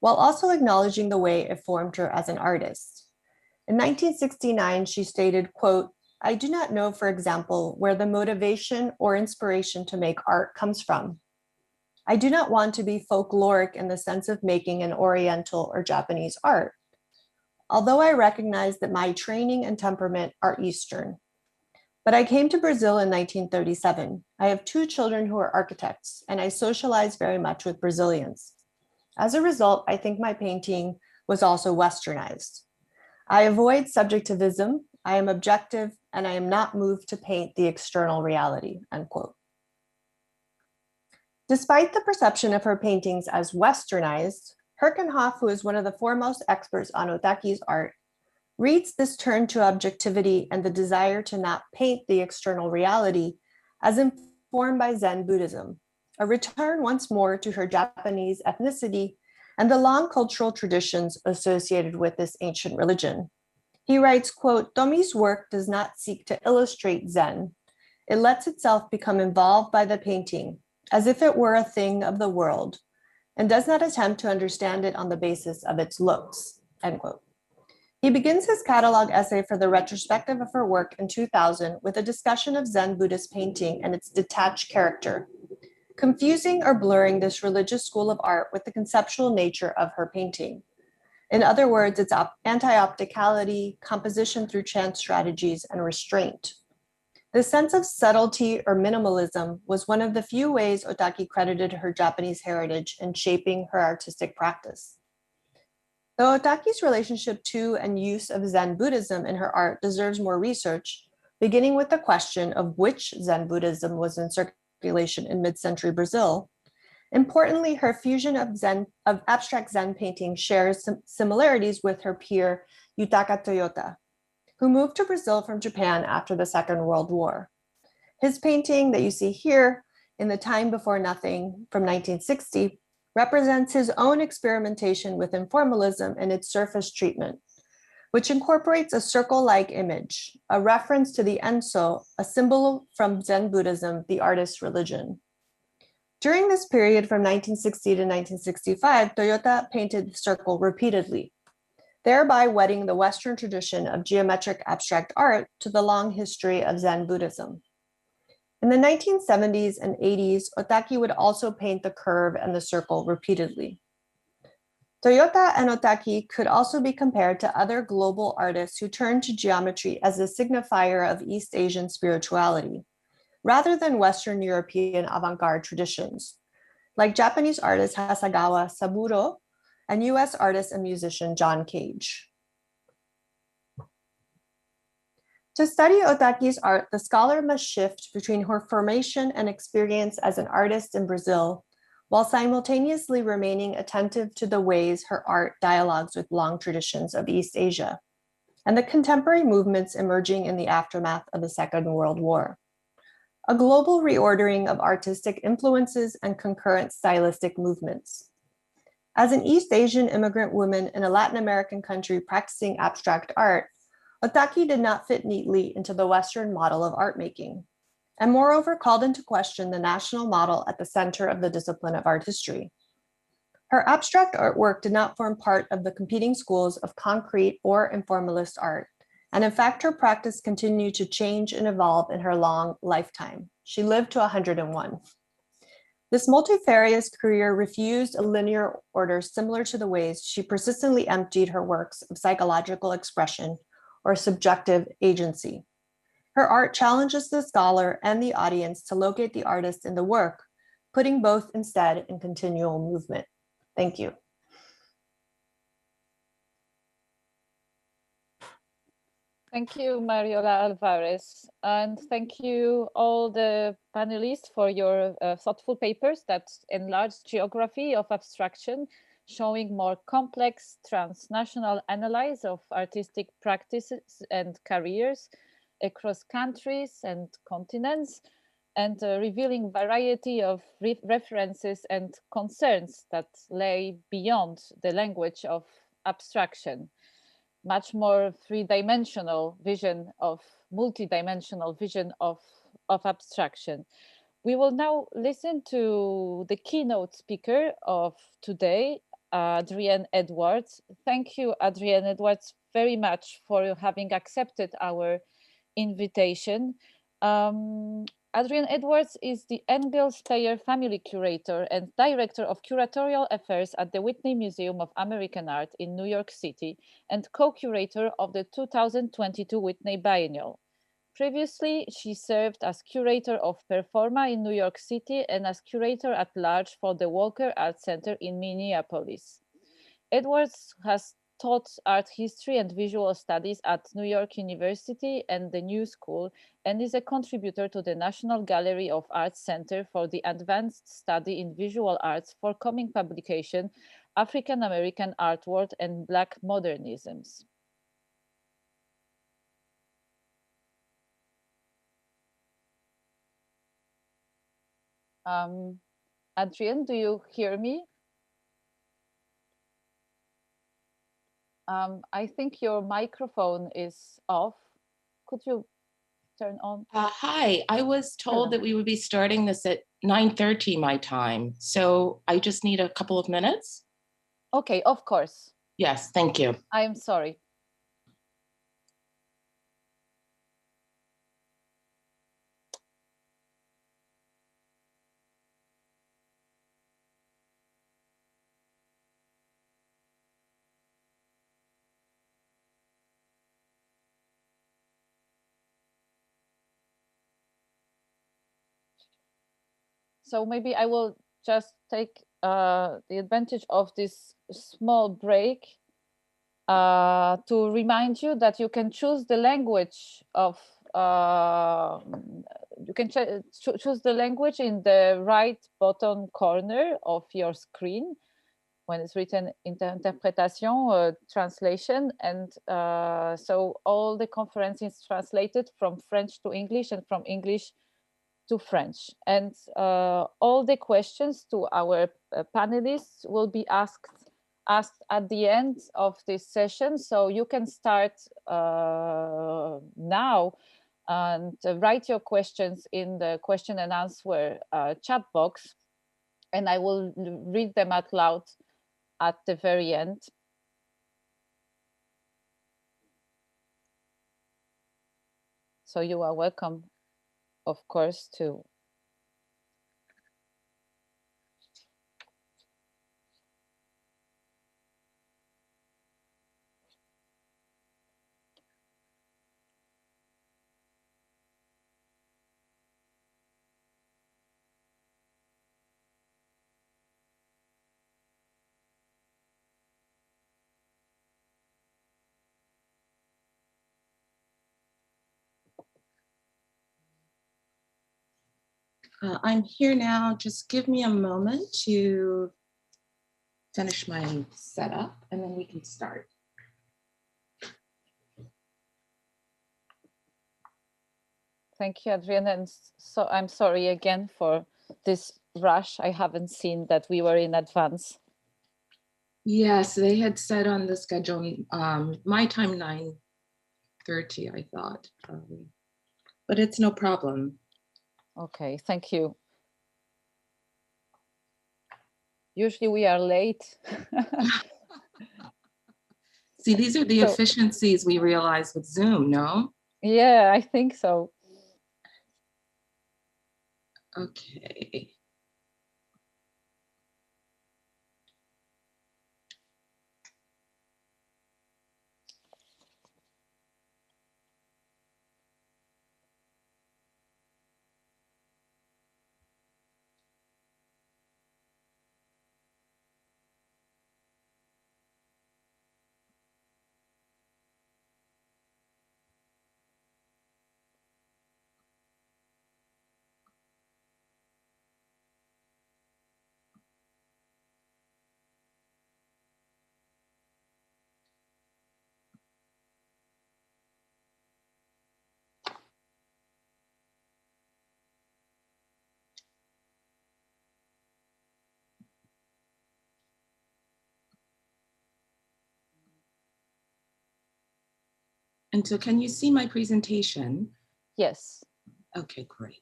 while also acknowledging the way it formed her as an artist. In 1969, she stated, quote, "I do not know, for example, where the motivation or inspiration to make art comes from. I do not want to be folkloric in the sense of making an Oriental or Japanese art, although I recognize that my training and temperament are Eastern. But I came to Brazil in 1937. I have 2 children who are architects, and I socialize very much with Brazilians. As a result, I think my painting was also Westernized. I avoid subjectivism, I am objective, and I am not moved to paint the external reality," unquote. Despite the perception of her paintings as Westernized, Herkenhoff, who is one of the foremost experts on Otaki's art, reads this turn to objectivity and the desire to not paint the external reality as informed by Zen Buddhism, a return once more to her Japanese ethnicity and the long cultural traditions associated with this ancient religion. He writes, quote, "Tomi's work does not seek to illustrate Zen. It lets itself become involved by the painting, as if it were a thing of the world, and does not attempt to understand it on the basis of its looks," end quote. He begins his catalog essay for the retrospective of her work in 2000 with a discussion of Zen Buddhist painting and its detached character, confusing or blurring this religious school of art with the conceptual nature of her painting. In other words, its anti-opticality, composition through chance strategies, and restraint. The sense of subtlety or minimalism was one of the few ways Otaki credited her Japanese heritage in shaping her artistic practice. Though Otaki's relationship to and use of Zen Buddhism in her art deserves more research, beginning with the question of which Zen Buddhism was in circulation in mid-century Brazil, importantly, her fusion of abstract Zen painting shares some similarities with her peer Yutaka Toyota, who moved to Brazil from Japan after the Second World War. His painting that you see here, In the Time Before Nothing from 1960, represents his own experimentation with informalism and its surface treatment, which incorporates a circle-like image, a reference to the Enso, a symbol from Zen Buddhism, the artist's religion. During this period from 1960 to 1965, Toyota painted the circle repeatedly, thereby wedding the Western tradition of geometric abstract art to the long history of Zen Buddhism. In the 1970s and 80s, Otaki would also paint the curve and the circle repeatedly. Toyota and Otaki could also be compared to other global artists who turned to geometry as a signifier of East Asian spirituality, rather than Western European avant-garde traditions, like Japanese artist Hasegawa Saburo and US artist and musician John Cage. To study Otaki's art, the scholar must shift between her formation and experience as an artist in Brazil, while simultaneously remaining attentive to the ways her art dialogues with long traditions of East Asia, and the contemporary movements emerging in the aftermath of the Second World War. A global reordering of artistic influences and concurrent stylistic movements. As an East Asian immigrant woman in a Latin American country practicing abstract art, Otaki did not fit neatly into the Western model of art making, and moreover called into question the national model at the center of the discipline of art history. Her abstract artwork did not form part of the competing schools of concrete or informalist art, and in fact, her practice continued to change and evolve in her long lifetime. She lived to 101. This multifarious career refused a linear order similar to the ways she persistently emptied her works of psychological expression or subjective agency. Her art challenges the scholar and the audience to locate the artist in the work, putting both instead in continual movement. Thank you. Thank you, Mariola Alvarez, and thank you all the panelists for your thoughtful papers that enlarge geography of abstraction, showing more complex transnational analysis of artistic practices and careers across countries and continents, and revealing variety of references and concerns that lay beyond the language of abstraction, much more three-dimensional vision of multi-dimensional vision of abstraction. We will now listen to the keynote speaker of today, Adrienne Edwards. Thank you, Adrienne Edwards, very much for having accepted our invitation. Adrienne Edwards is the Engels Payer Family Curator and Director of Curatorial Affairs at the Whitney Museum of American Art in New York City and co-curator of the 2022 Whitney Biennial. Previously, she served as curator of Performa in New York City and as curator at large for the Walker Art Center in Minneapolis. Edwards has taught art history and visual studies at New York University and the New School, and is a contributor to the National Gallery of Art Center for the Advanced Study in Visual Arts forthcoming publication, African American Art World and Black Modernisms. Adrienne, do you hear me? I think your microphone is off. Could you turn on? Hi, I was told that we would be starting this at 9:30 my time. So I just need a couple of minutes. Okay, of course. Yes, thank you. I'm sorry. So maybe I will just take the advantage of this small break to remind you that you can choose the language of, you can choose the language in the right bottom corner of your screen when it's written interpretation, translation. And so all the conference is translated from French to English and from English to French. And all the questions to our panelists will be asked at the end of this session. So you can start now and write your questions in the question and answer chat box. And I will read them out loud at the very end. So you are welcome, of course, to I'm here now. Just give me a moment to finish my setup and then we can start. Thank you, Adrienne. And so I'm sorry again for this rush. I haven't seen that we were in advance. Yes, they had said on the schedule, my time 9:30, I thought, but it's no problem. Okay, thank you. Usually we are late. See, these are the efficiencies we realize with Zoom, no? Yeah, I think so. Okay. And so can you see my presentation? Yes. Okay, great.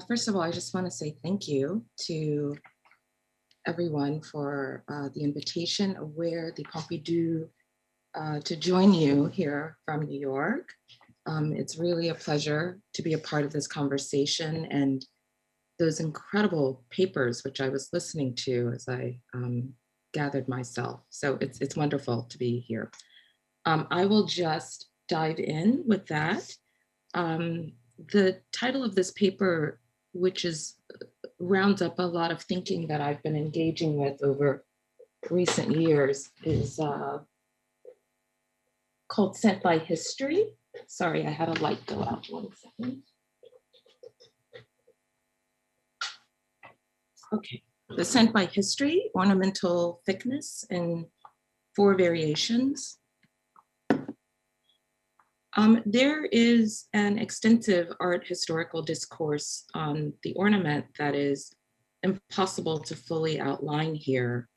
First of all, I just want to say thank you to everyone for the invitation of where the Pompidou to join you here from New York. It's really a pleasure to be a part of this conversation and those incredible papers which I was listening to as I gathered myself. So it's wonderful to be here. I will just dive in with that. The title of this paper, which rounds up a lot of thinking that I've been engaging with over recent years, is called Sent by History. Sorry, I had a light go out 1 second. Okay, the Sent by History, ornamental thickness in 4 variations. There is an extensive art historical discourse on the ornament that is impossible to fully outline here,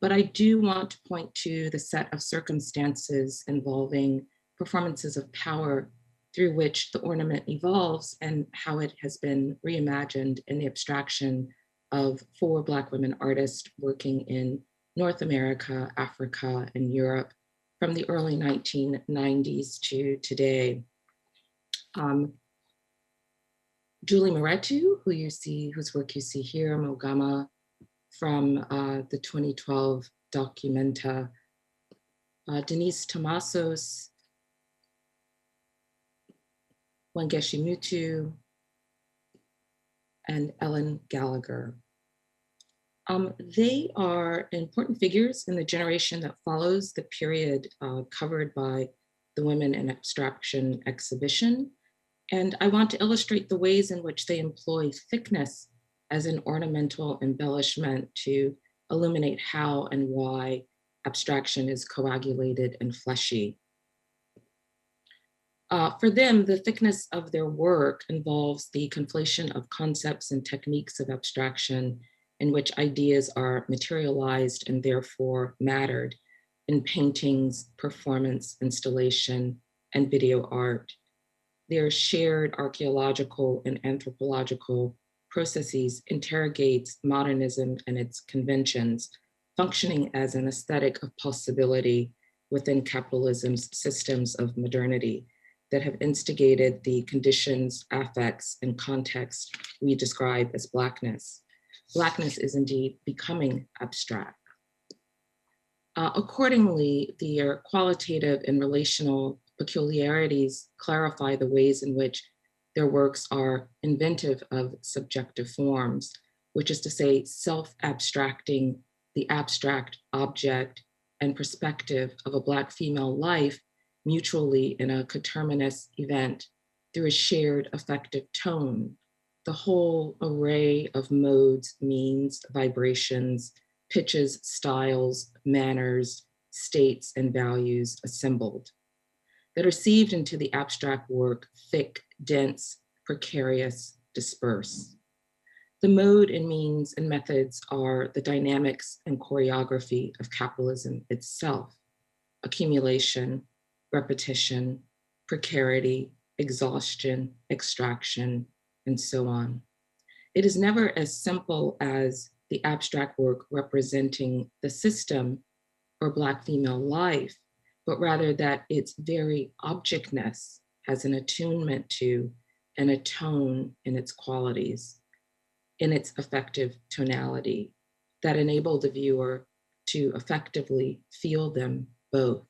but I do want to point to the set of circumstances involving performances of power through which the ornament evolves and how it has been reimagined in the abstraction of 4 Black women artists working in North America, Africa, and Europe from the early 1990s to today. Julie Moretu, whose work you see here, Mogama, from the 2012 Documenta, Denise Tomasos, Wangeshi Mutu, and Ellen Gallagher. They are important figures in the generation that follows the period covered by the Women in Abstraction exhibition. And I want to illustrate the ways in which they employ thickness as an ornamental embellishment to illuminate how and why abstraction is coagulated and fleshy. For them, the thickness of their work involves the conflation of concepts and techniques of abstraction in which ideas are materialized and therefore mattered in paintings, performance, installation, and video art. Their shared archaeological and anthropological processes interrogates modernism and its conventions, functioning as an aesthetic of possibility within capitalism's systems of modernity that have instigated the conditions, affects, and context we describe as Blackness. Blackness is indeed becoming abstract. Accordingly, their qualitative and relational peculiarities clarify the ways in which their works are inventive of subjective forms, which is to say, self-abstracting the abstract object and perspective of a Black female life mutually in a coterminous event through a shared affective tone, the whole array of modes, means, vibrations, pitches, styles, manners, states, and values assembled that are sieved into the abstract work, thick, dense, precarious, dispersed. The mode and means and methods are the dynamics and choreography of capitalism itself, accumulation, repetition, precarity, exhaustion, extraction, and so on. It is never as simple as the abstract work representing the system or Black female life, but rather that its very objectness has an attunement to and a tone in its qualities, in its affective tonality that enable the viewer to effectively feel them both.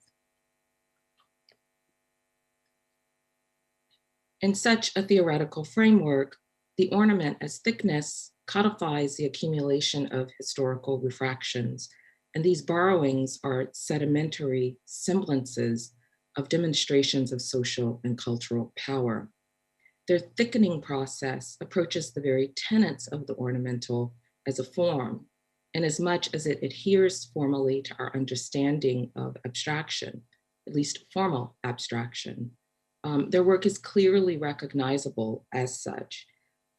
In such a theoretical framework, the ornament as thickness codifies the accumulation of historical refractions, and these borrowings are sedimentary semblances of demonstrations of social and cultural power. Their thickening process approaches the very tenets of the ornamental as a form, in as much as it adheres formally to our understanding of abstraction, at least formal abstraction. Their work is clearly recognizable as such.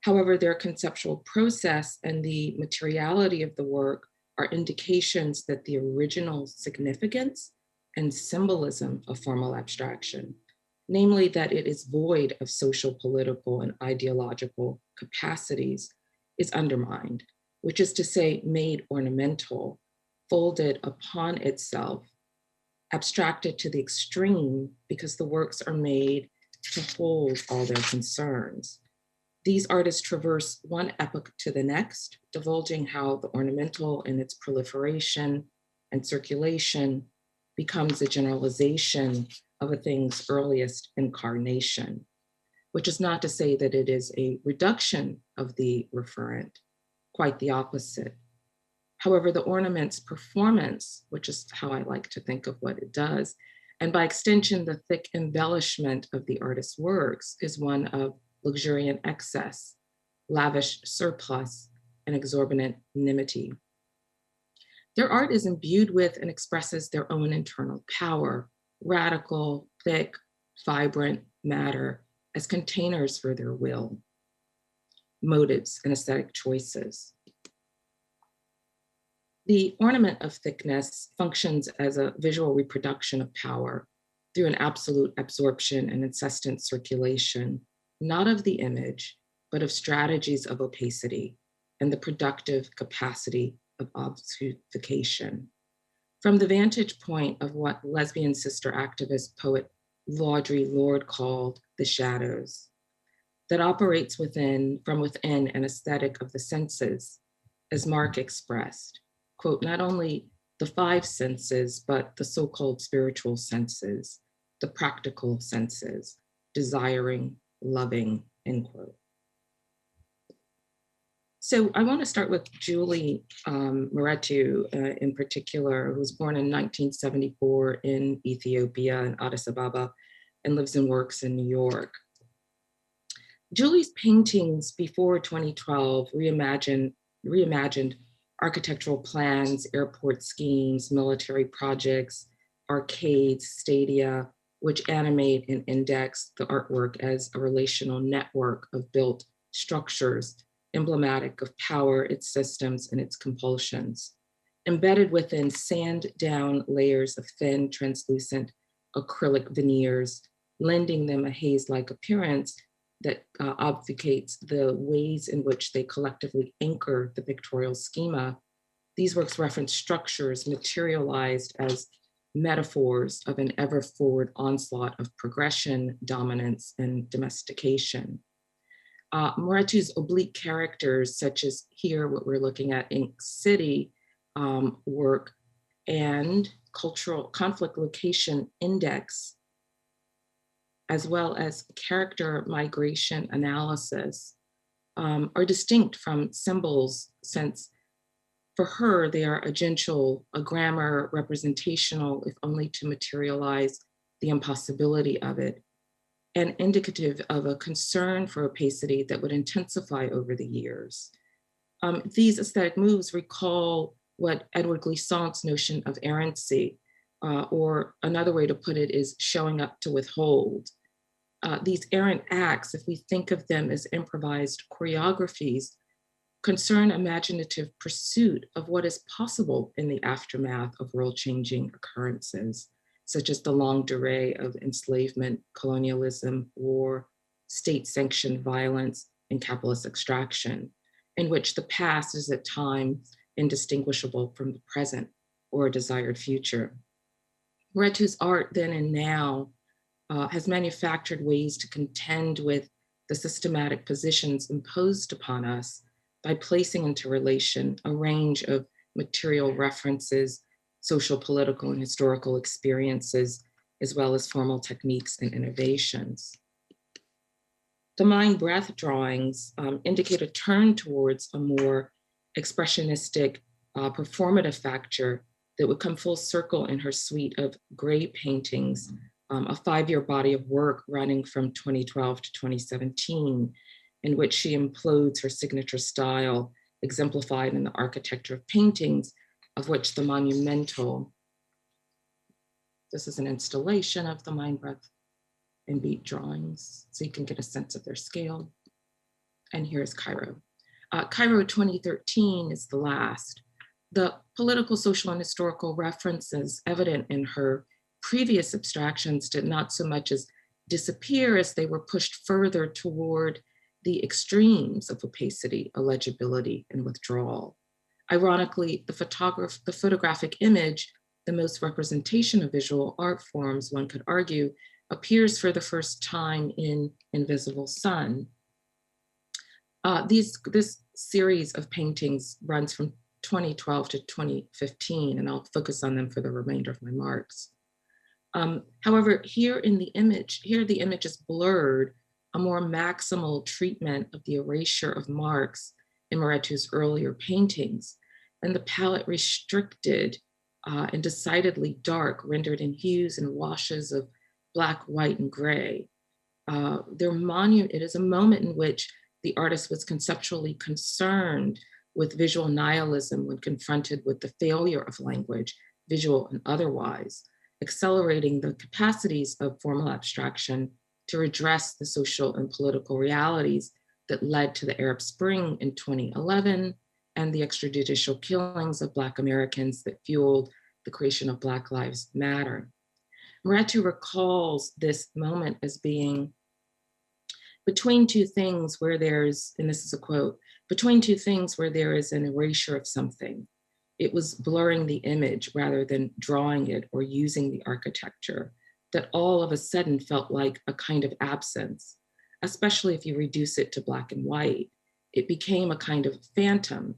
However, their conceptual process and the materiality of the work are indications that the original significance and symbolism of formal abstraction, namely that it is void of social, political, and ideological capacities, is undermined, which is to say made ornamental, folded upon itself, abstracted to the extreme because the works are made to hold all their concerns. These artists traverse one epoch to the next, divulging how the ornamental in its proliferation and circulation becomes a generalization of a thing's earliest incarnation, which is not to say that it is a reduction of the referent, quite the opposite. However, the ornament's performance, which is how I like to think of what it does, and by extension, the thick embellishment of the artist's works is one of luxuriant excess, lavish surplus, and exorbitant nimity. Their art is imbued with and expresses their own internal power, radical, thick, vibrant matter as containers for their will, motives, and aesthetic choices. The ornament of thickness functions as a visual reproduction of power through an absolute absorption and incessant circulation, not of the image, but of strategies of opacity and the productive capacity of obfuscation. From the vantage point of what lesbian sister activist poet Vaudrey Lorde called the shadows, that operates from within an aesthetic of the senses, as Mark expressed, quote, not only the five senses, but the so-called spiritual senses, the practical senses, desiring, loving, end quote. So I want to start with Julie Mehretu in particular, who was born in 1974 in Ethiopia, in Addis Ababa, and lives and works in New York. Julie's paintings before 2012 reimagined architectural plans, airport schemes, military projects, arcades, stadia, which animate and index the artwork as a relational network of built structures, emblematic of power, its systems, and its compulsions, embedded within sand down layers of thin, translucent acrylic veneers, lending them a haze-like appearance that obfuscates the ways in which they collectively anchor the pictorial schema. These works reference structures materialized as metaphors of an ever-forward onslaught of progression, dominance, and domestication. Mehretu's oblique characters, such as here, what we're looking at, Ink City work, and cultural conflict location index, as well as character migration analysis, are distinct from symbols, since for her, they are agential, a grammar, representational, if only to materialize the impossibility of it, and indicative of a concern for opacity that would intensify over the years. These aesthetic moves recall what Edward Glissant's notion of errancy, or another way to put it is showing up to withhold. These errant acts, if we think of them as improvised choreographies, concern imaginative pursuit of what is possible in the aftermath of world-changing occurrences, such as the longue durée of enslavement, colonialism, war, state-sanctioned violence, and capitalist extraction, in which the past is at times indistinguishable from the present or a desired future. Mehretu's art then and now has manufactured ways to contend with the systematic positions imposed upon us by placing into relation a range of material references, social, political, and historical experiences, as well as formal techniques and innovations. The mind breath drawings indicate a turn towards a more expressionistic, performative factor that would come full circle in her suite of gray paintings, a 5-year body of work running from 2012 to 2017, in which she implodes her signature style, exemplified in the architecture of paintings, of which the monumental, this is an installation of the Mind, Breath, and Beat drawings, so you can get a sense of their scale. And here's Cairo. Cairo 2013 is the last. The political, social, and historical references evident in her previous abstractions did not so much as disappear as they were pushed further toward the extremes of opacity, illegibility, and withdrawal. Ironically, the photographic image, the most representation of visual art forms, one could argue, appears for the first time in Invisible Sun. This series of paintings runs from 2012 to 2015, and I'll focus on them for the remainder of my marks. However, here the image is blurred, a more maximal treatment of the erasure of marks in Moretu's earlier paintings, and the palette restricted and decidedly dark, rendered in hues and washes of black, white, and gray. It is a moment in which the artist was conceptually concerned with visual nihilism when confronted with the failure of language, visual and otherwise, accelerating the capacities of formal abstraction to redress the social and political realities that led to the Arab Spring in 2011 and the extrajudicial killings of Black Americans that fueled the creation of Black Lives Matter. Moretu recalls this moment as being between two things where there's, and this is a quote, between two things where there is an erasure of something. It was blurring the image rather than drawing it or using the architecture that all of a sudden felt like a kind of absence, especially if you reduce it to black and white. It became a kind of phantom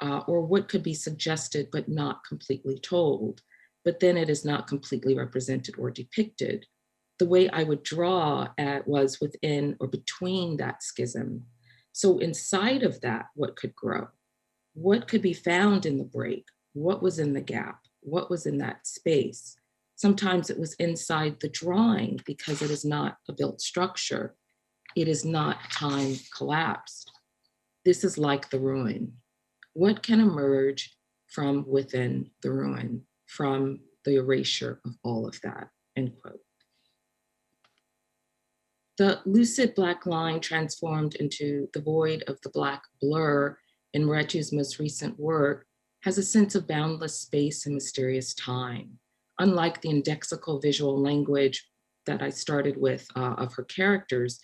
or what could be suggested but not completely told, but then it is not completely represented or depicted. The way I would draw was within or between that schism. So inside of that, what could grow? What could be found in the break? What was in the gap? What was in that space? Sometimes it was inside the drawing because it is not a built structure. It is not time collapsed. This is like the ruin. What can emerge from within the ruin, from the erasure of all of that, end quote. The lucid black line transformed into the void of the black blur in Moretu's most recent work has a sense of boundless space and mysterious time. Unlike the indexical visual language that I started with of her characters,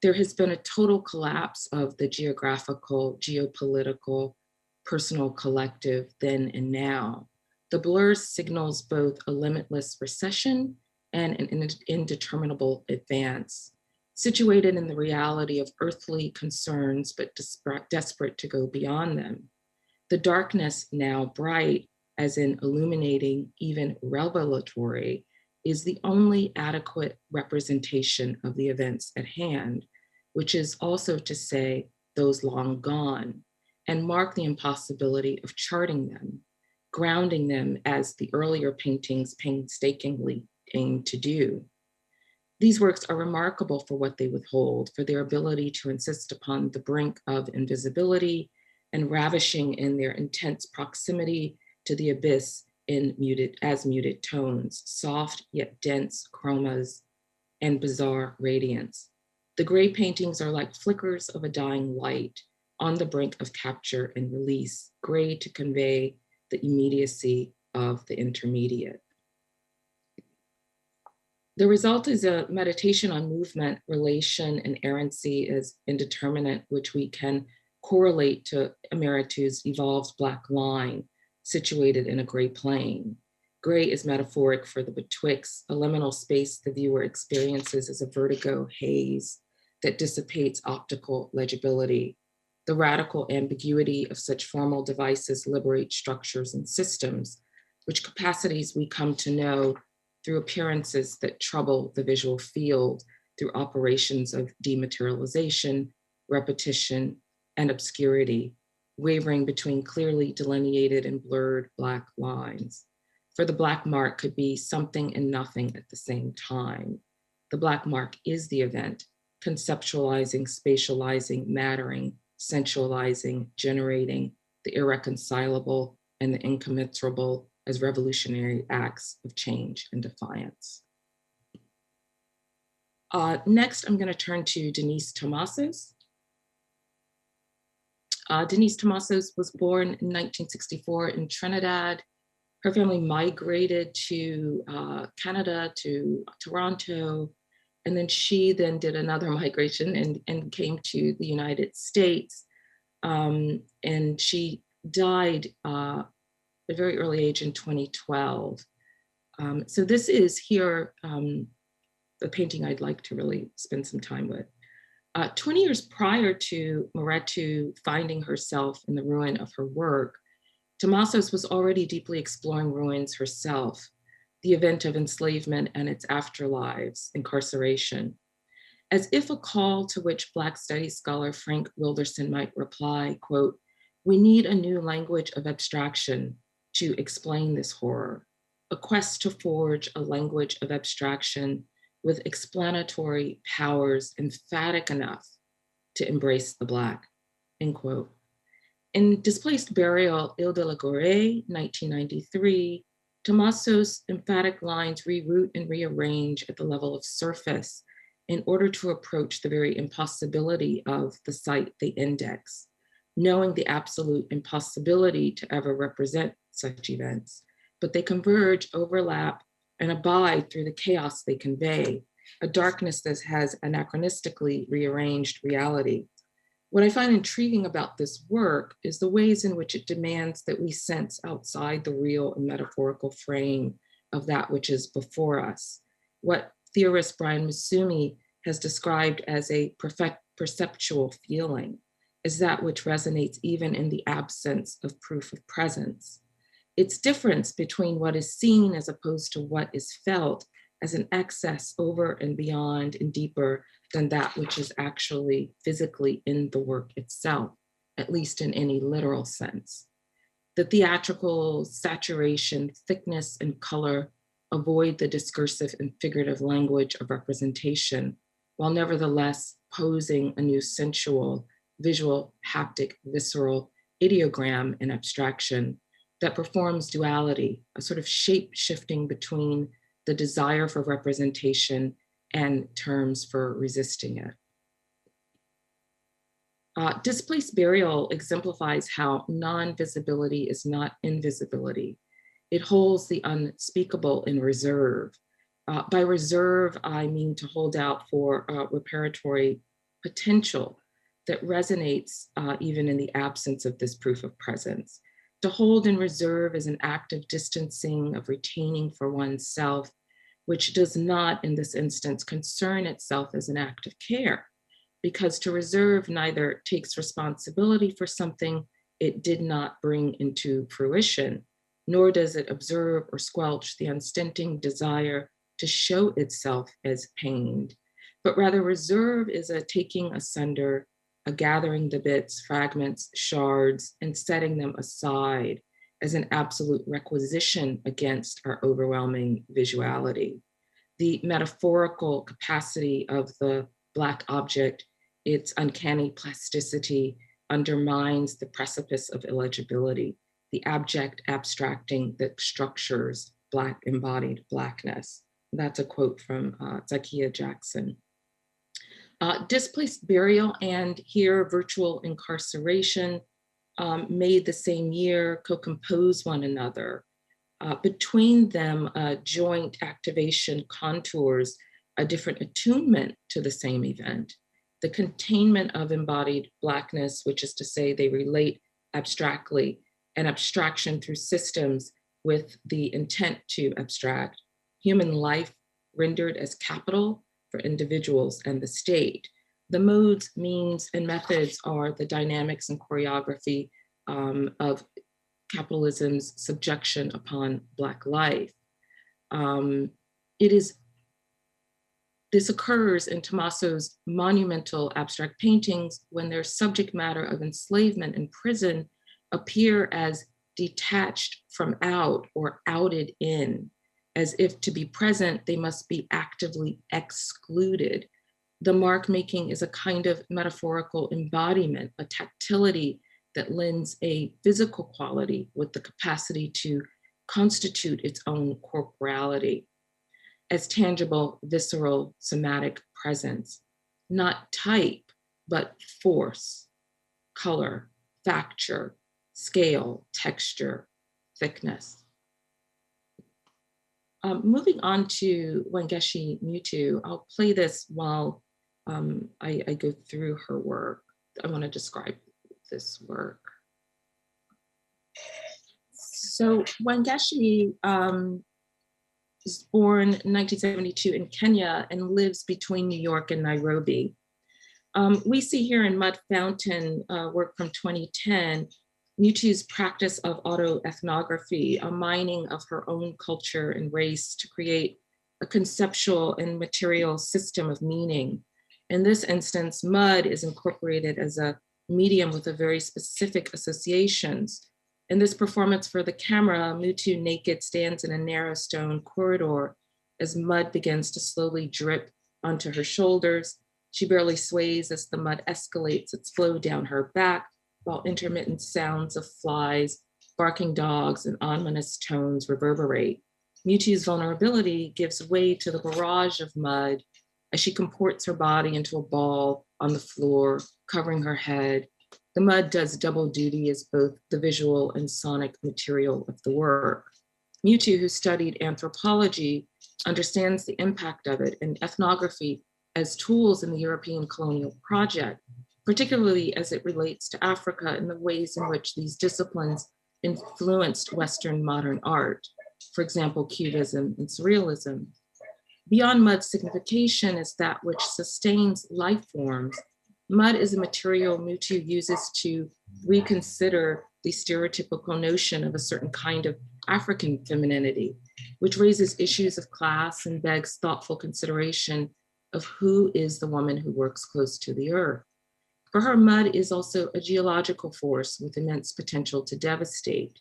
there has been a total collapse of the geographical, geopolitical, personal collective then and now. The blur signals both a limitless recession and an indeterminable advance, situated in the reality of earthly concerns, but desperate to go beyond them. The darkness, now bright, as in illuminating, even revelatory, is the only adequate representation of the events at hand, which is also to say those long gone, and mark the impossibility of charting them, grounding them as the earlier paintings painstakingly aimed to do. These works are remarkable for what they withhold, for their ability to insist upon the brink of invisibility and ravishing in their intense proximity to the abyss in muted tones, soft yet dense chromas, and bizarre radiance. The gray paintings are like flickers of a dying light on the brink of capture and release, gray to convey the immediacy of the intermediate. The result is a meditation on movement, relation, and errancy as indeterminate, which we can correlate to Moretu's evolved black line situated in a gray plane. Gray is metaphoric for the betwixt, a liminal space the viewer experiences as a vertigo haze that dissipates optical legibility. The radical ambiguity of such formal devices liberates structures and systems, which capacities we come to know through appearances that trouble the visual field through operations of dematerialization, repetition, and obscurity, wavering between clearly delineated and blurred black lines. For the black mark could be something and nothing at the same time. The black mark is the event, conceptualizing, spatializing, mattering, sensualizing, generating, the irreconcilable and the incommensurable as revolutionary acts of change and defiance. Next, I'm going to turn to Denise Tomasos. Denise Tomasos was born in 1964 in Trinidad. Her family migrated to Canada, to Toronto, and then she then did another migration and came to the United States. And she died at a very early age in 2012. So this is here, the painting I'd like to really spend some time with. 20 years prior to Moretu finding herself in the ruin of her work, Tomasos was already deeply exploring ruins herself, the event of enslavement and its afterlives, incarceration. As if a call to which Black studies scholar Frank Wilderson might reply, quote, "We need a new language of abstraction to explain this horror, a quest to forge a language of abstraction with explanatory powers emphatic enough to embrace the Black," end quote. In Displaced Burial, Ile de la Gorée, 1993, Tomasos' emphatic lines reroute and rearrange at the level of surface in order to approach the very impossibility of the site they index, knowing the absolute impossibility to ever represent such events, but they converge, overlap, and abide through the chaos they convey, a darkness that has anachronistically rearranged reality. What I find intriguing about this work is the ways in which it demands that we sense outside the real and metaphorical frame of that which is before us. What theorist Brian Masumi has described as a perceptual feeling is that which resonates even in the absence of proof of presence. Its difference between what is seen as opposed to what is felt as an excess over and beyond and deeper than that which is actually physically in the work itself, at least in any literal sense. The theatrical saturation, thickness, and color avoid the discursive and figurative language of representation, while nevertheless posing a new sensual, visual, haptic, visceral ideogram in abstraction that performs duality, a sort of shape shifting between the desire for representation and terms for resisting it. Displaced Burial exemplifies how non-visibility is not invisibility. It holds the unspeakable in reserve. By reserve, I mean to hold out for reparatory potential that resonates even in the absence of this proof of presence. To hold in reserve is an act of distancing, of retaining for oneself, which does not, in this instance, concern itself as an act of care, because to reserve neither takes responsibility for something it did not bring into fruition, nor does it observe or squelch the unstinting desire to show itself as pained, but rather reserve is a taking asunder, a gathering the bits, fragments, shards, and setting them aside as an absolute requisition against our overwhelming visuality. The metaphorical capacity of the Black object, its uncanny plasticity, undermines the precipice of illegibility, the abject abstracting that structures Black embodied Blackness. That's a quote from Zakiya Jackson. Displaced Burial and here Virtual Incarceration made the same year co-compose one another. Between them, joint activation contours a different attunement to the same event. The containment of embodied Blackness, which is to say they relate abstractly, and abstraction through systems with the intent to abstract, human life rendered as capital for individuals and the state. The modes, means, and methods are the dynamics and choreography of capitalism's subjection upon Black life. This occurs in Tomasos' monumental abstract paintings when their subject matter of enslavement and prison appear as detached from out or outed in, as if to be present, they must be actively excluded. The mark making is a kind of metaphorical embodiment, a tactility that lends a physical quality with the capacity to constitute its own corporality as tangible, visceral, somatic presence, not type, but force, color, facture, scale, texture, thickness. Moving on to Wangechi Mutu, I'll play this while I go through her work. I want to describe this work. So Wangechi was born in 1972 in Kenya and lives between New York and Nairobi. We see here in Mud Fountain, work from 2010, Mutu's practice of autoethnography, a mining of her own culture and race to create a conceptual and material system of meaning. In this instance, mud is incorporated as a medium with a very specific associations. In this performance for the camera, Mutu naked stands in a narrow stone corridor as mud begins to slowly drip onto her shoulders. She barely sways as the mud escalates its flow down her back, while intermittent sounds of flies, barking dogs, and ominous tones reverberate. Mutu's vulnerability gives way to the barrage of mud as she comports her body into a ball on the floor, covering her head. The mud does double duty as both the visual and sonic material of the work. Mutu, who studied anthropology, understands the impact of it and ethnography as tools in the European colonial project, particularly as it relates to Africa and the ways in which these disciplines influenced Western modern art, for example, Cubism and Surrealism. Beyond mud's signification is that which sustains life forms. Mud is a material Mutu uses to reconsider the stereotypical notion of a certain kind of African femininity, which raises issues of class and begs thoughtful consideration of who is the woman who works close to the earth. For her, mud is also a geological force with immense potential to devastate.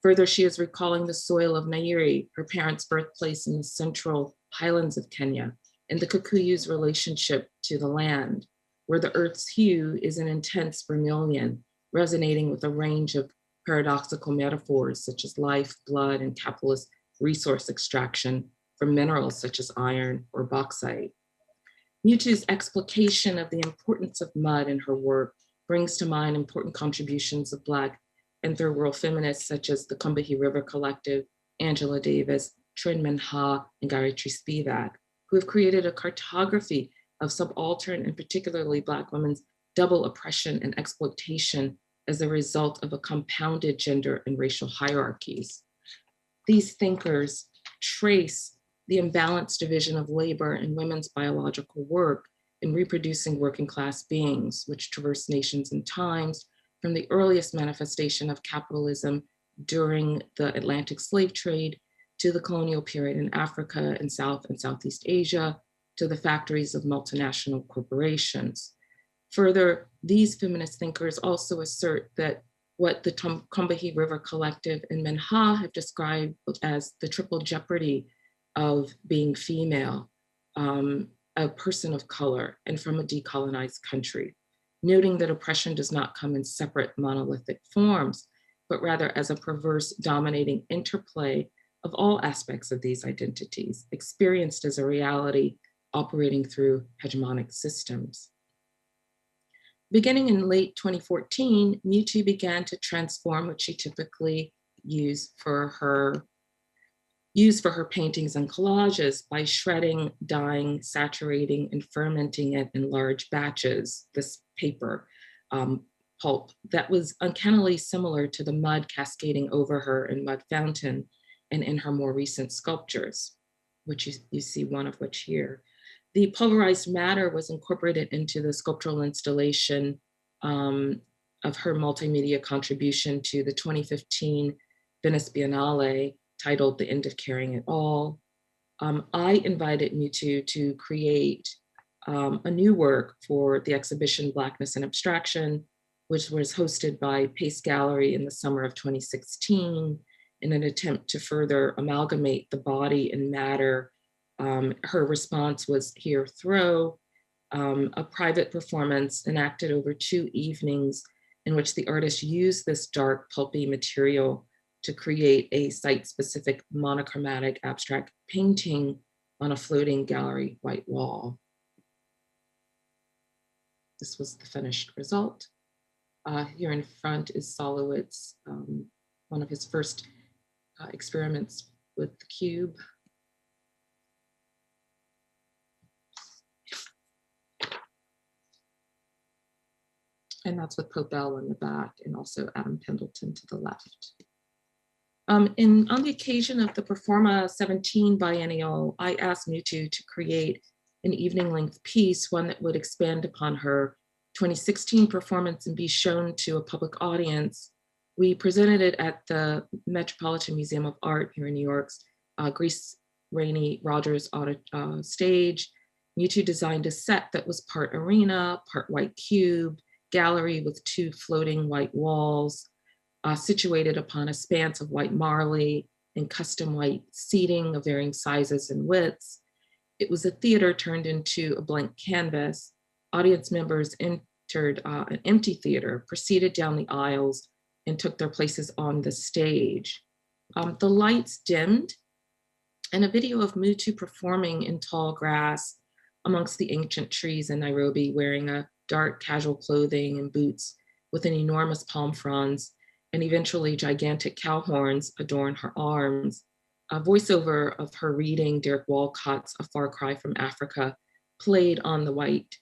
Further, she is recalling the soil of Nairi, her parents' birthplace in the central highlands of Kenya, and the Kikuyu's relationship to the land, where the earth's hue is an intense vermilion, resonating with a range of paradoxical metaphors such as life, blood, and capitalist resource extraction from minerals such as iron or bauxite. Mutu's explication of the importance of mud in her work brings to mind important contributions of Black and third world feminists such as the Combahee River Collective, Angela Davis, Trin Minha, and Gayatri Spivak, who have created a cartography of subaltern and particularly Black women's double oppression and exploitation as a result of a compounded gender and racial hierarchies. These thinkers trace the imbalanced division of labor and women's biological work in reproducing working class beings, which traverse nations and times from the earliest manifestation of capitalism during the Atlantic slave trade to the colonial period in Africa and South and Southeast Asia, to the factories of multinational corporations. Further, these feminist thinkers also assert that what the Combahee River Collective and Minha have described as the triple jeopardy of being female, a person of color, and from a decolonized country, noting that oppression does not come in separate monolithic forms, but rather as a perverse dominating interplay of all aspects of these identities, experienced as a reality operating through hegemonic systems. Beginning in late 2014, Mutu began to transform what she typically used for her paintings and collages by shredding, dyeing, saturating, and fermenting it in large batches, this paper pulp that was uncannily similar to the mud cascading over her in Mud Fountain and in her more recent sculptures, which you see one of which here. The pulverized matter was incorporated into the sculptural installation of her multimedia contribution to the 2015 Venice Biennale, titled The End of Carrying It All. I invited Mutu to create a new work for the exhibition Blackness and Abstraction, which was hosted by Pace Gallery in the summer of 2016 in an attempt to further amalgamate the body and matter. Her response was Here Throw, a private performance enacted over 2 evenings in which the artist used this dark, pulpy material to create a site-specific monochromatic abstract painting on a floating gallery white wall. This was the finished result. Here in front is Solowitz, one of his first experiments with the cube. And that's with Popel in the back and also Adam Pendleton to the left. On the occasion of the Performa 17 biennial, I asked Mutu to create an evening-length piece, one that would expand upon her 2016 performance and be shown to a public audience. We presented it at the Metropolitan Museum of Art here in New York's Grace Rainey Rogers stage. Mutu designed a set that was part arena, part white cube, gallery with 2 floating white walls, situated upon a span of white marley and custom white seating of varying sizes and widths. It was a theater turned into a blank canvas. Audience members entered an empty theater, proceeded down the aisles, and took their places on the stage. The lights dimmed, and a video of Mutu performing in tall grass amongst the ancient trees in Nairobi, wearing a dark casual clothing and boots with an enormous palm fronds and eventually gigantic cow horns adorn her arms. A voiceover of her reading Derek Walcott's A Far Cry from Africa played on the white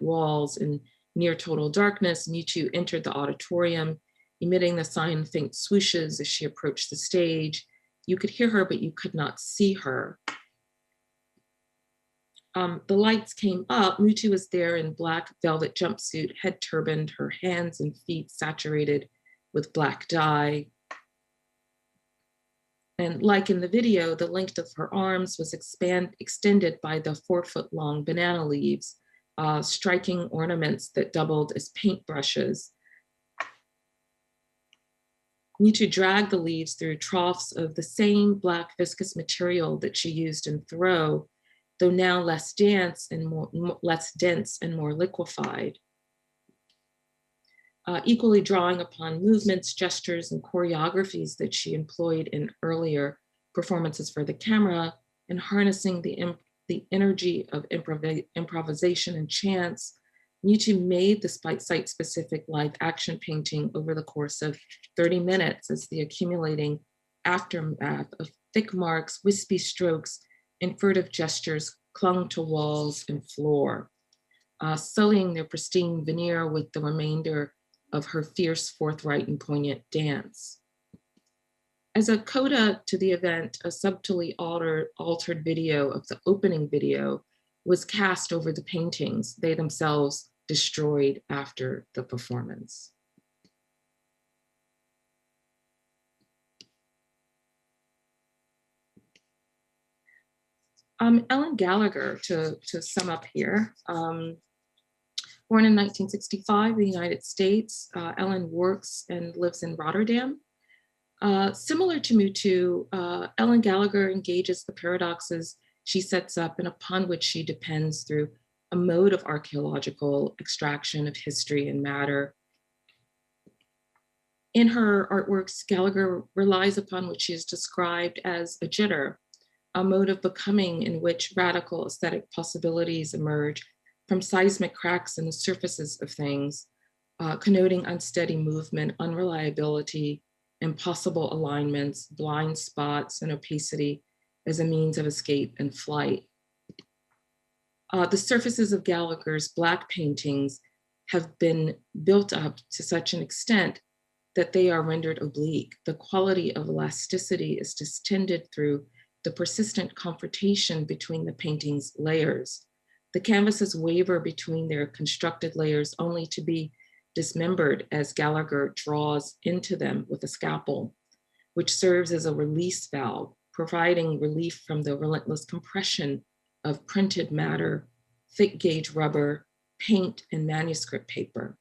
walls. In near total darkness, Mutu entered the auditorium, emitting the sign faint swooshes as she approached the stage. You could hear her, but you could not see her. The lights came up. Mutu was there in black velvet jumpsuit, head turbaned, her hands and feet saturated with black dye. And like in the video, the length of her arms was extended by the 4-foot-long banana leaves, striking ornaments that doubled as paintbrushes. Mutu dragged the leaves through troughs of the same black viscous material that she used in Throw, though now less dense and more liquefied. Equally drawing upon movements, gestures, and choreographies that she employed in earlier performances for the camera, and harnessing the energy of improvisation and chance, Mutu made the site-specific live action painting over the course of 30 minutes as the accumulating aftermath of thick marks, wispy strokes, and furtive gestures clung to walls and floor, sullying their pristine veneer with the remainder of her fierce, forthright, and poignant dance. As a coda to the event, a subtly altered video of the opening video was cast over the paintings, they themselves destroyed after the performance. Ellen Gallagher, to sum up here, born in 1965 in the United States, Ellen works and lives in Rotterdam. Similar to Mutu, Ellen Gallagher engages the paradoxes she sets up and upon which she depends through a mode of archaeological extraction of history and matter. In her artworks, Gallagher relies upon what she has described as a jitter, a mode of becoming in which radical aesthetic possibilities emerge from seismic cracks in the surfaces of things, connoting unsteady movement, unreliability, impossible alignments, blind spots, and opacity as a means of escape and flight. The surfaces of Gallagher's Black paintings have been built up to such an extent that they are rendered oblique. The quality of elasticity is distended through the persistent confrontation between the painting's layers. The canvases waver between their constructed layers only to be dismembered as Gallagher draws into them with a scalpel, which serves as a release valve, providing relief from the relentless compression of printed matter, thick gauge rubber, paint, and manuscript paper.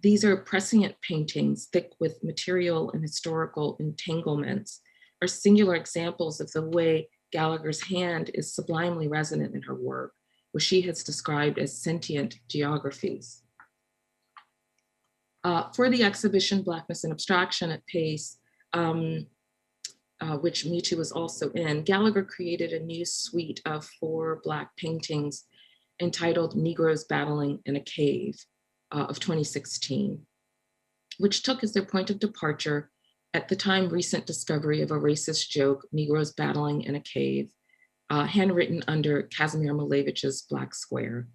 These are prescient paintings, thick with material and historical entanglements, are singular examples of the way Gallagher's hand is sublimely resonant in her work, which she has described as sentient geographies. For the exhibition Blackness and Abstraction at Pace, which Mitu was also in, Gallagher created a new suite of 4 Black paintings entitled Negroes Battling in a Cave of 2016, which took as their point of departure at the time recent discovery of a racist joke, Negroes Battling in a Cave, handwritten under Kazimir Malevich's Black Square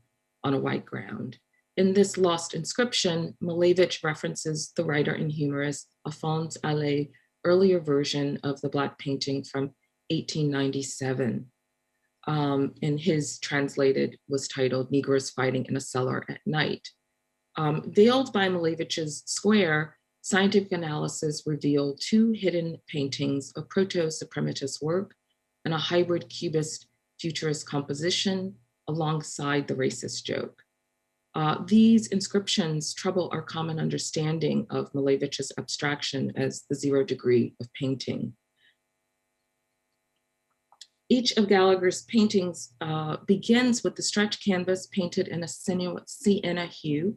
on a white ground. In this lost inscription, Malevich references the writer and humorist Alphonse Allais' earlier version of the Black painting from 1897. And his translated was titled Negroes Fighting in a Cellar at Night. Veiled by Malevich's square, scientific analysis revealed 2 hidden paintings, a proto-suprematist work and a hybrid cubist futurist composition alongside the racist joke. These inscriptions trouble our common understanding of Malevich's abstraction as the 0 degree of painting. Each of Gallagher's paintings begins with the stretch canvas painted in a sienna hue,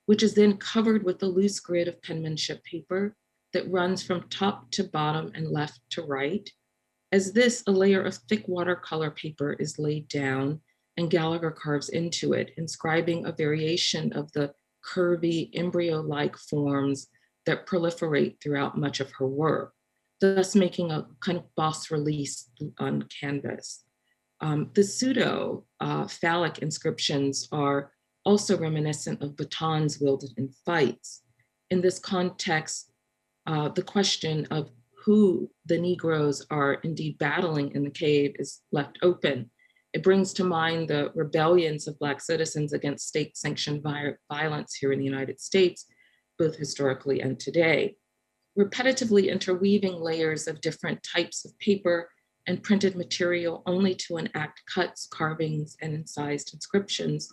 which is then covered with a loose grid of penmanship paper that runs from top to bottom and left to right. As this, a layer of thick watercolor paper is laid down and Gallagher carves into it, inscribing a variation of the curvy embryo-like forms that proliferate throughout much of her work, thus making a kind of bas relief on canvas. The pseudo-phallic inscriptions are also reminiscent of batons wielded in fights. In this context, the question of who the Negroes are indeed battling in the cave is left open. It brings to mind the rebellions of Black citizens against state-sanctioned violence here in the United States, both historically and today. Repetitively interweaving layers of different types of paper and printed material only to enact cuts, carvings, and incised inscriptions,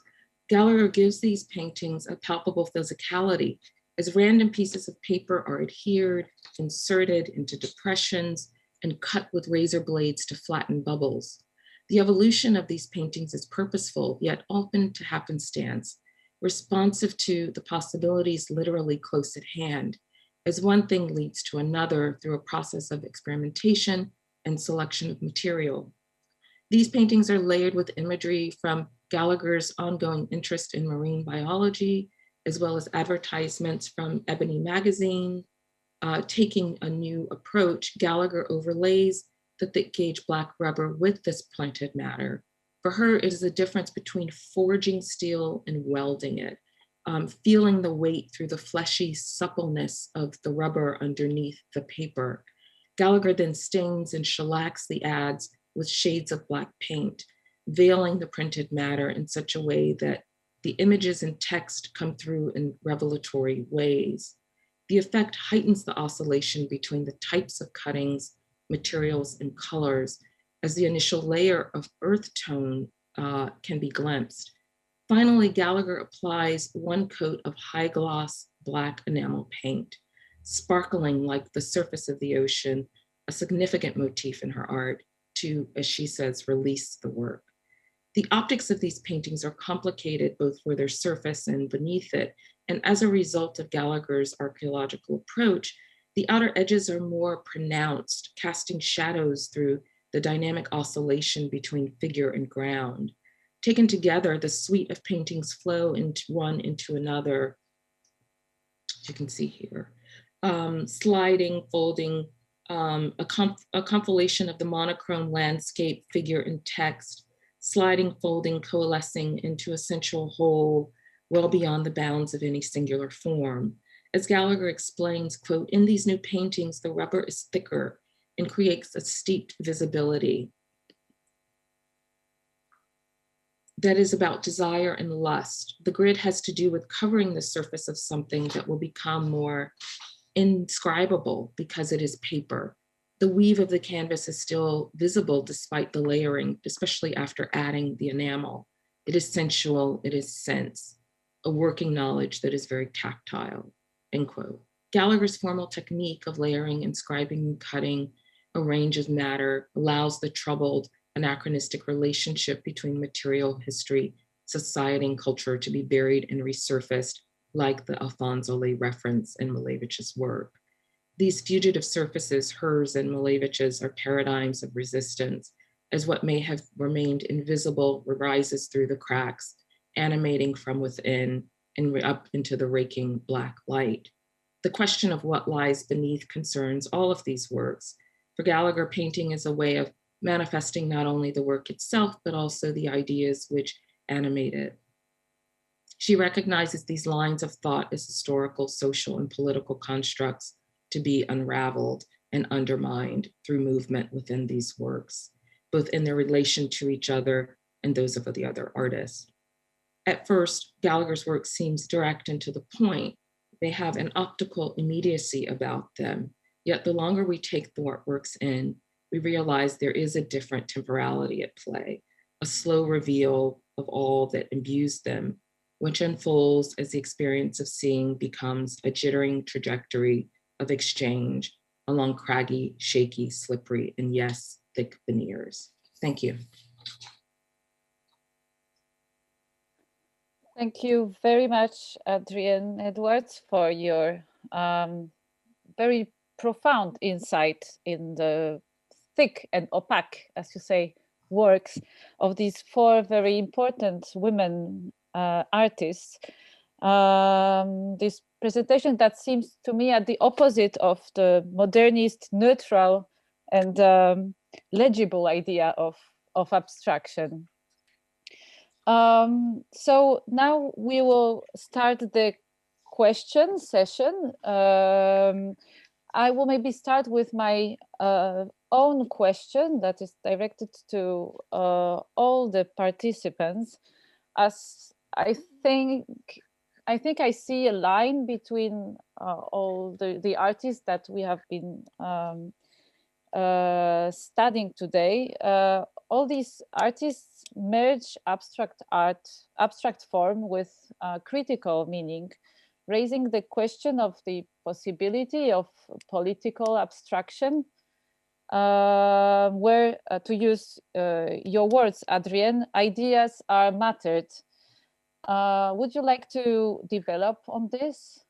Gallagher gives these paintings a palpable physicality as random pieces of paper are adhered, inserted into depressions, and cut with razor blades to flatten bubbles. The evolution of these paintings is purposeful, yet often to happenstance, responsive to the possibilities literally close at hand, as one thing leads to another through a process of experimentation and selection of material. These paintings are layered with imagery from Gallagher's ongoing interest in marine biology, as well as advertisements from Ebony magazine. Taking a new approach, Gallagher overlays the thick gauge Black rubber with this planted matter. For her, it is the difference between forging steel and welding it, feeling the weight through the fleshy suppleness of the rubber underneath the paper. Gallagher then stains and shellacks the ads with shades of Black paint, veiling the printed matter in such a way that the images and text come through in revelatory ways. The effect heightens the oscillation between the types of cuttings, materials, and colors as the initial layer of earth tone can be glimpsed. Finally, Gallagher applies one coat of high gloss Black enamel paint, sparkling like the surface of the ocean, a significant motif in her art to, as she says, release the work. The optics of these paintings are complicated both for their surface and beneath it, and as a result of Gallagher's archaeological approach, the outer edges are more pronounced, casting shadows through the dynamic oscillation between figure and ground. Taken together, the suite of paintings flow into another, as you can see here, sliding, folding, a compilation of the monochrome landscape, figure, and text, sliding, folding, coalescing into a central whole well beyond the bounds of any singular form. As Gallagher explains, quote, "In these new paintings, the rubber is thicker and creates a steeped visibility that is about desire and lust. The grid has to do with covering the surface of something that will become more inscribable because it is paper. The weave of the canvas is still visible despite the layering, especially after adding the enamel. It is sensual, it is sense, a working knowledge that is very tactile," end quote. Gallagher's formal technique of layering, inscribing, and cutting a range of matter allows the troubled, anachronistic relationship between material, history, society, and culture to be buried and resurfaced like the Alfonso reference in Malevich's work. These fugitive surfaces, hers and Malevich's, are paradigms of resistance, as what may have remained invisible rises through the cracks, animating from within and up into the raking black light. The question of what lies beneath concerns all of these works. For Gallagher, painting is a way of manifesting not only the work itself, but also the ideas which animate it. She recognizes these lines of thought as historical, social, and political constructs to be unraveled and undermined through movement within these works, both in their relation to each other and those of the other artists. At first, Gallagher's work seems direct and to the point. They have an optical immediacy about them, yet the longer we take the works in, we realize there is a different temporality at play, a slow reveal of all that imbues them, which unfolds as the experience of seeing becomes a jittering trajectory of exchange along craggy, shaky, slippery, and yes, thick veneers. Thank you. Thank you very much, Adrienne Edwards, for your very profound insight in the thick and opaque, as you say, works of these four very important women artists. This presentation that seems to me at the opposite of the modernist, neutral, and legible idea of abstraction. So now we will start the question session. I will maybe start with my own question that is directed to all the participants, as I think I see a line between all the artists that we have been studying today. All these artists merge abstract form with critical meaning, raising the question of the possibility of political abstraction, where, to use your words, Adrienne, ideas are mattered. Would you like to develop on this?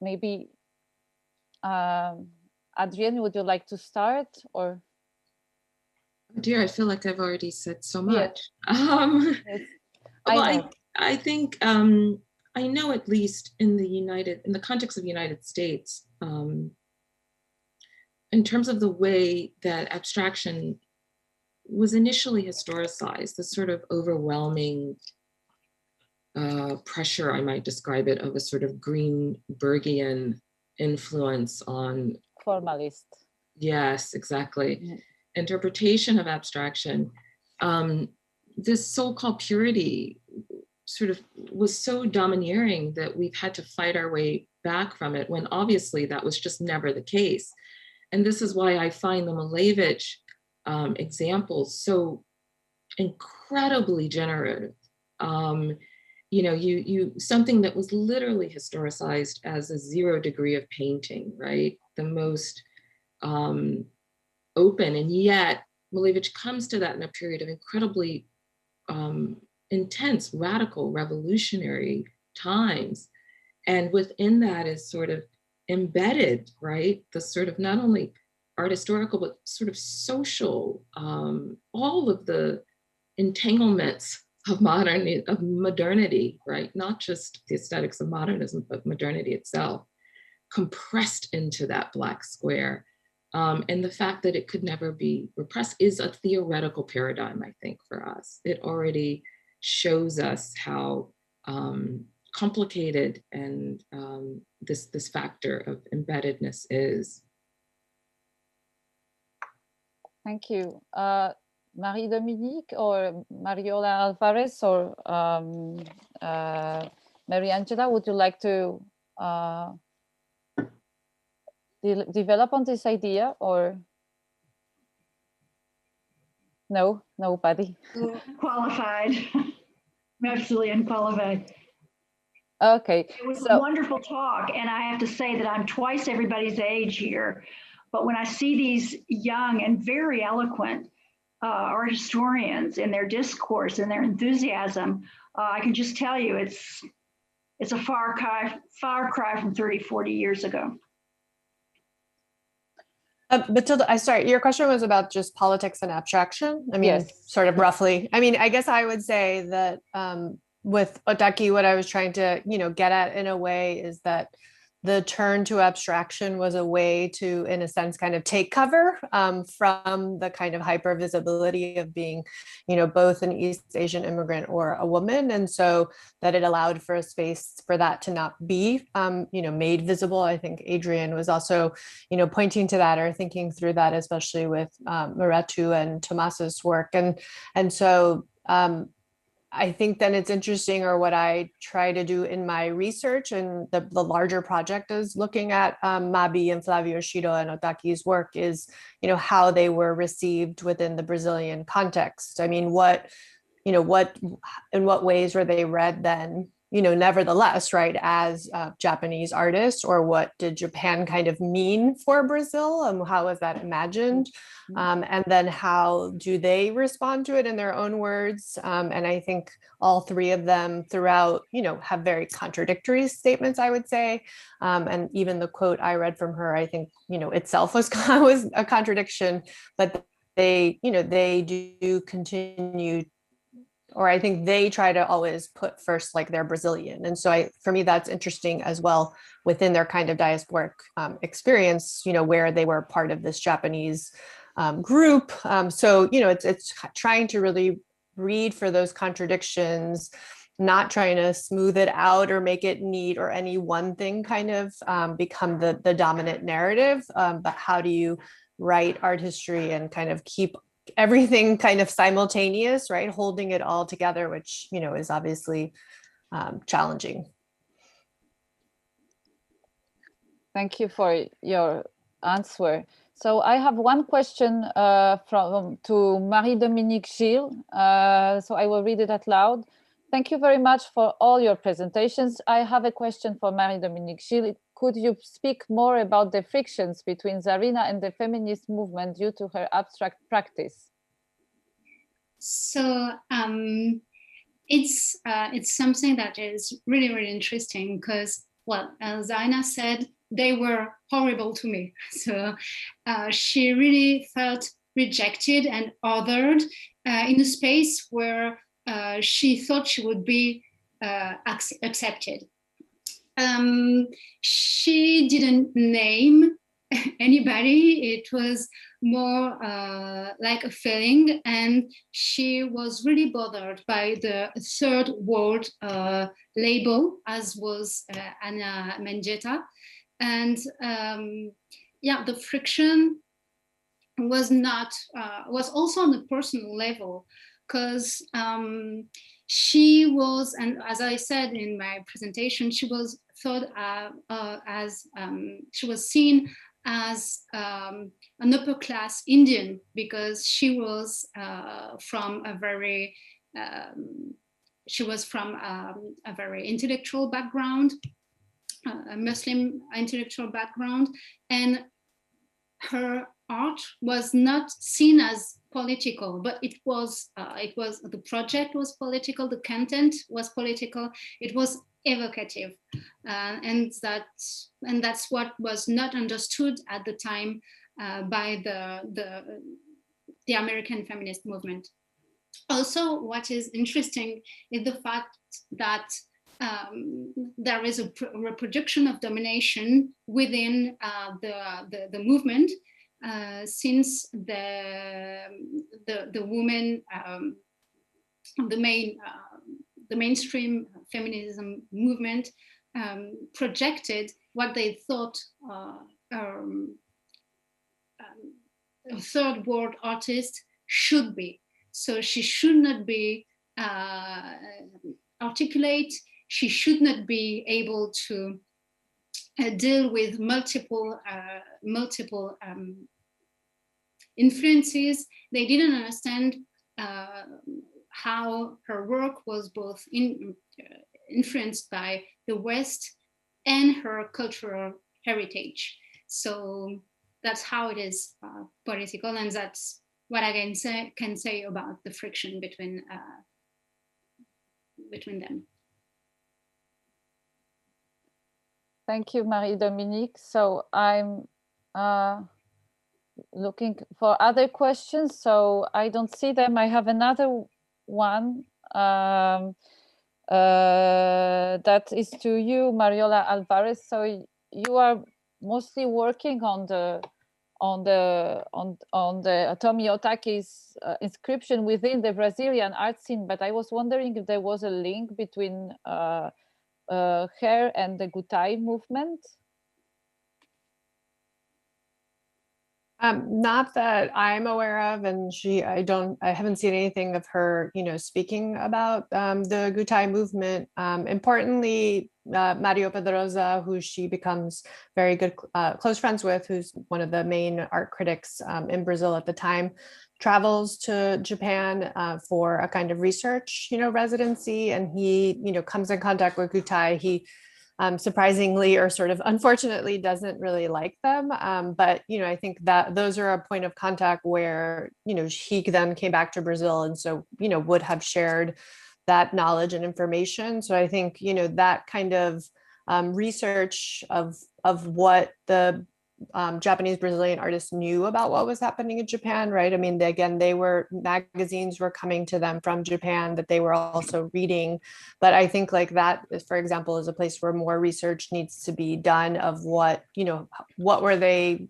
Maybe, Adrienne, would you like to start, or? Oh dear, I feel like I've already said so much. Yes. I think I know, at least in the context of the United States, in terms of the way that abstraction was initially historicized, the sort of overwhelming pressure, I might describe it, of a sort of Greenbergian influence on formalist. Yes, exactly. Mm-hmm. Interpretation of abstraction. This so-called purity sort of was so domineering that we've had to fight our way back from it, when obviously that was just never the case. And this is why I find the Malevich examples so incredibly generative. You know, something that was literally historicized as a 0 degree of painting, right? The most open, and yet Malevich comes to that in a period of incredibly intense, radical, revolutionary times. And within that is sort of embedded, right? The sort of not only art historical, but sort of social, all of the entanglements of modernity, right? Not just the aesthetics of modernism, but modernity itself, compressed into that black square. And the fact that it could never be repressed is a theoretical paradigm, I think, for us. It already shows us how complicated and this factor of embeddedness is. Thank you. Marie-Dominique or Mariola Alvarez or Mary Angela, would you like to develop on this idea, or no? Nobody? Qualified. I'm absolutely unqualified. Okay. It was a wonderful talk, and I have to say that I'm twice everybody's age here. But when I see these young and very eloquent art historians in their discourse and their enthusiasm, I can just tell you it's a far cry from 30, 40 years ago. Matilda, I sorry, your question was about just politics and abstraction. I mean, Yes. sort of roughly. I mean, I guess I would say that with Otaki, what I was trying to, get at in a way is that the turn to abstraction was a way to, in a sense, kind of take cover from the kind of hyper visibility of being, both an East Asian immigrant or a woman. And so that it allowed for a space for that to not be, made visible. I think Adrienne was also, pointing to that or thinking through that, especially with Maratu and Tomas's work. And so I think then it's interesting, or what I try to do in my research and the larger project is looking at Mabi and Flavio Shiro and Otaki's work is, how they were received within the Brazilian context. I mean, in what ways were they read then, nevertheless, right, as Japanese artists, or what did Japan kind of mean for Brazil, and how was that imagined? And then how do they respond to it in their own words? And I think all three of them throughout, have very contradictory statements, I would say. And even the quote I read from her, I think, itself was a contradiction, but they do continue, or I think they try to always put first like they're Brazilian. And so for me, that's interesting as well within their kind of diasporic experience, where they were part of this Japanese group. So, it's trying to really read for those contradictions, not trying to smooth it out or make it neat or any one thing kind of become the dominant narrative. But how do you write art history and kind of keep everything kind of simultaneous, right? Holding it all together, which, is obviously challenging. Thank you for your answer. So I have one question to Marie-Dominique Gil. So I will read it out loud. Thank you very much for all your presentations. I have a question for Marie-Dominique Gil. Could you speak more about the frictions between Zarina and the feminist movement due to her abstract practice? So it's something that is really, really interesting because, well, as Zarina said, they were horrible to me. So she really felt rejected and othered in a space where she thought she would be accepted. She didn't name anybody. It was more like a feeling, and she was really bothered by the third world label, as was Ana Mendieta. And the friction was also on a personal level, because she was, and as I said in my presentation, she was thought she was seen as an upper class Indian, because she was from a very intellectual background, a Muslim intellectual background, and her art was not seen as political, but it was the project was political, the content was political, it was evocative, and that's what was not understood at the time by the American feminist movement. Also, what is interesting is the fact that there is a reproduction of domination within the movement, since the women, the mainstream feminism movement projected what they thought a third world artist should be. So she should not be articulate. She should not be able to deal with multiple influences. They didn't understand how her work was both influenced by the West and her cultural heritage. So that's how it is political, and that's what I can say about the friction between them. Thank you, Marie-Dominique. So I'm looking for other questions. So I don't see them. I have another one that is to you, Mariola Alvarez. So you are mostly working on the Tomi Otaki's inscription within the Brazilian art scene, but I was wondering if there was a link between her and the Gutai movement. Not that I'm aware of, and I haven't seen anything of her, speaking about the Gutai movement. Importantly, Mario Pedrosa, who she becomes very good, close friends with, who's one of the main art critics in Brazil at the time, travels to Japan for a kind of research, residency, and he, comes in contact with Gutai. He surprisingly or sort of unfortunately doesn't really like them. But, I think that those are a point of contact where, he then came back to Brazil and so, would have shared that knowledge and information. So I think, that kind of research of what the Japanese Brazilian artists knew about what was happening in Japan, right? I mean, magazines were coming to them from Japan that they were also reading. But I think like that, for example, is a place where more research needs to be done of what were they,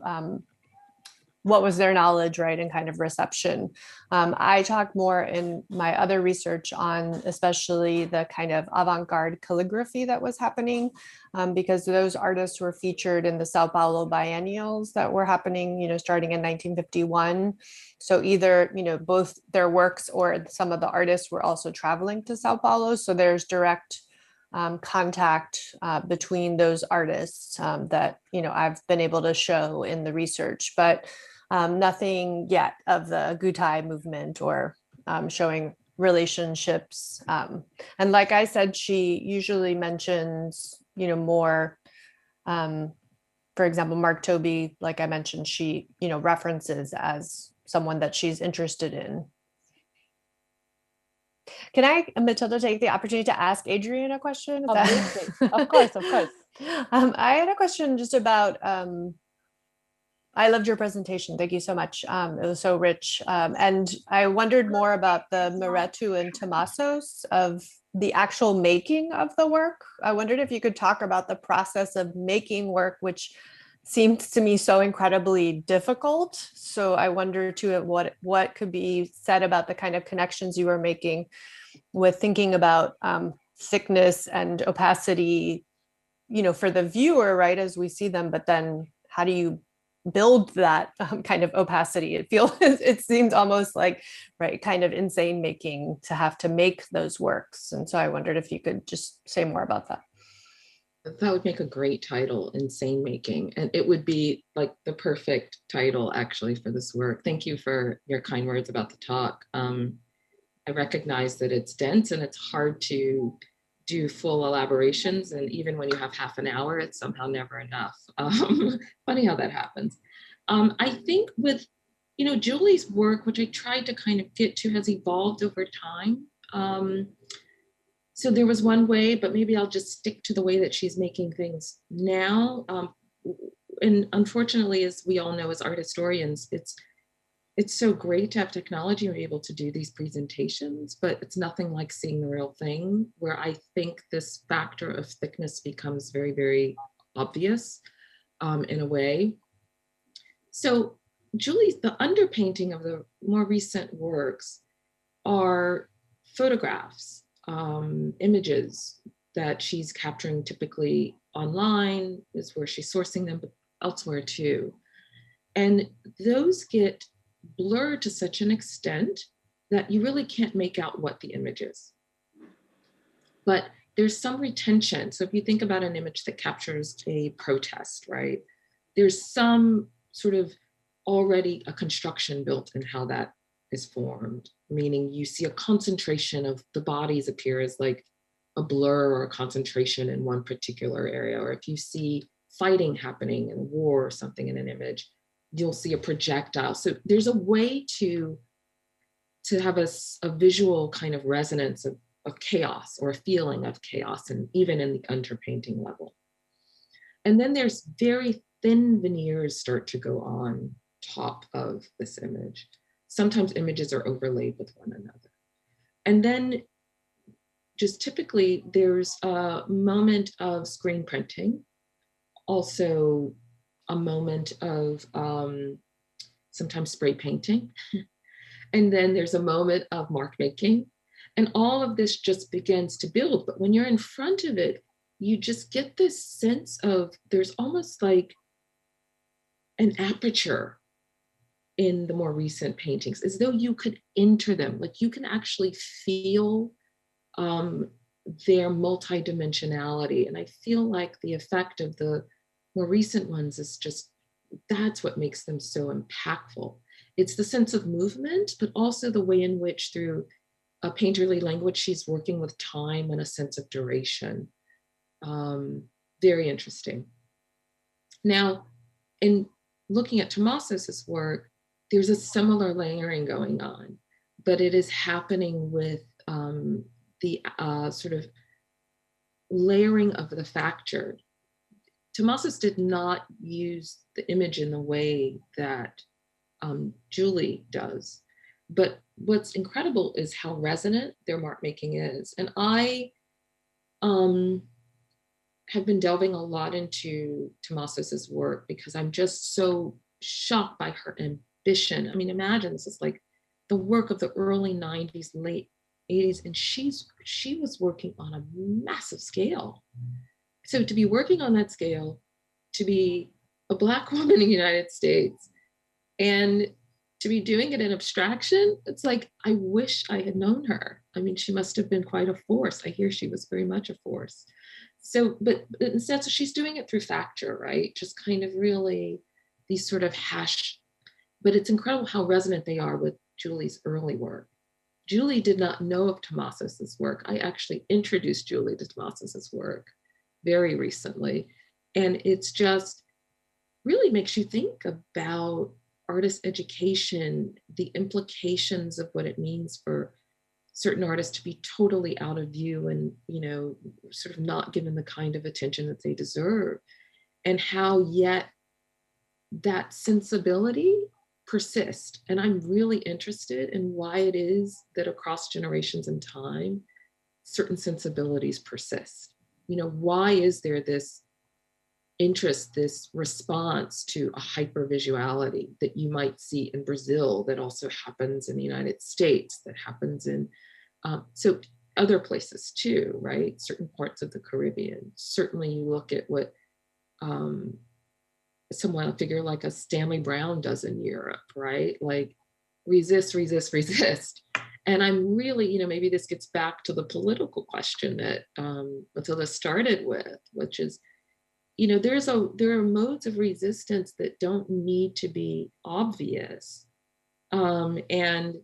what was their knowledge, right, and kind of reception. I talk more in my other research on especially the kind of avant-garde calligraphy that was happening, because those artists were featured in the Sao Paulo biennials that were happening, starting in 1951. So either, both their works or some of the artists were also traveling to Sao Paulo. So there's direct contact between those artists that, I've been able to show in the research, but nothing yet of the Gutai movement or showing relationships. And like I said, she usually mentions, more, for example, Mark Toby, like I mentioned, she, references as someone that she's interested in. Can I, Matilda, take the opportunity to ask Adrienne a question? Of course. I had a question just about, I loved your presentation. Thank you so much. It was so rich. And I wondered more about the Moretu and Tomasos of the actual making of the work. I wondered if you could talk about the process of making work, which seemed to me so incredibly difficult. So I wonder too, what could be said about the kind of connections you were making with thinking about thickness and opacity, for the viewer, right, as we see them, but then how do you build that kind of opacity? It seems almost like, right, kind of insane making to have to make those works. And so I wondered if you could just say more about that. That would make a great title, Insane Making. And it would be like the perfect title actually for this work. Thank you for your kind words about the talk. I recognize that it's dense and it's hard to do full elaborations. And even when you have half an hour, it's somehow never enough. Funny how that happens. I think with, Julie's work, which I tried to kind of get to, has evolved over time. So there was one way, but maybe I'll just stick to the way that she's making things now. And unfortunately, as we all know, as art historians, it's so great to have technology and be able to do these presentations, but it's nothing like seeing the real thing, where I think this factor of thickness becomes very, very obvious in a way. So the underpainting of the more recent works are photographs, images that she's capturing typically online is where she's sourcing them, but elsewhere too. And those get blurred to such an extent that you really can't make out what the image is. But there's some retention. So if you think about an image that captures a protest, right? There's some sort of already a construction built in how that is formed, meaning you see a concentration of the bodies appear as like a blur or a concentration in one particular area. Or if you see fighting happening in war or something in an image, you'll see a projectile. So there's a way to have a visual kind of resonance of chaos, or a feeling of chaos, and even in the underpainting level. And then there's very thin veneers start to go on top of this image. Sometimes images are overlaid with one another. And then just typically there's a moment of screen printing, also a moment of sometimes spray painting. And then there's a moment of mark making. And all of this just begins to build. But when you're in front of it, you just get this sense of there's almost like an aperture in the more recent paintings, as though you could enter them, like you can actually feel their multidimensionality. And I feel like the effect of the more recent ones is just, that's what makes them so impactful. It's the sense of movement, but also the way in which through a painterly language, she's working with time and a sense of duration. Very interesting. Now, in looking at Tomasos's work, there's a similar layering going on, but it is happening with the sort of layering of the factor. Tomasos did not use the image in the way that Julie does, but what's incredible is how resonant their mark making is. And I have been delving a lot into Tomasos's work because I'm just so shocked by her ambition. I mean, imagine this is like the work of the early 90s, late 80s, and she was working on a massive scale. So to be working on that scale, to be a Black woman in the United States, and to be doing it in abstraction, it's like, I wish I had known her. I mean, she must have been quite a force. I hear she was very much a force. So, but instead, so she's doing it through factor, right? Just kind of really these sort of hash, but it's incredible how resonant they are with Julie's early work. Julie did not know of Tomasos's work. I actually introduced Julie to Tomasos's work very recently. And it's just really makes you think about artist education, the implications of what it means for certain artists to be totally out of view and, you know, sort of not given the kind of attention that they deserve, and how yet that sensibility persists. And I'm really interested in why it is that across generations and time, certain sensibilities persist. You know, why is there this interest, this response to a hypervisuality that you might see in Brazil, that also happens in the United States, that happens in so other places too, right? Certain parts of the Caribbean. Certainly you look at what someone, a figure like a Stanley Brown does in Europe, right? Like resist, resist, resist. And I'm really, you know, maybe this gets back to the political question that Matilda started with, which is, you know, there are modes of resistance that don't need to be obvious. And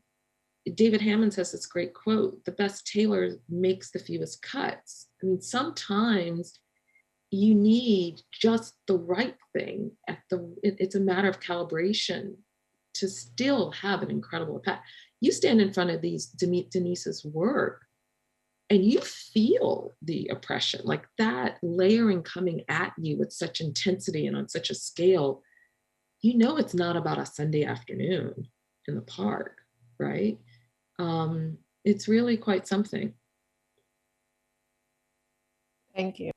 David Hammond has this great quote, the best tailor makes the fewest cuts. I mean, sometimes you need just the right thing it's a matter of calibration to still have an incredible impact. You stand in front of Denise's work and you feel the oppression, like that layering coming at you with such intensity and on such a scale. You know, it's not about a Sunday afternoon in the park, right? It's really quite something. Thank you.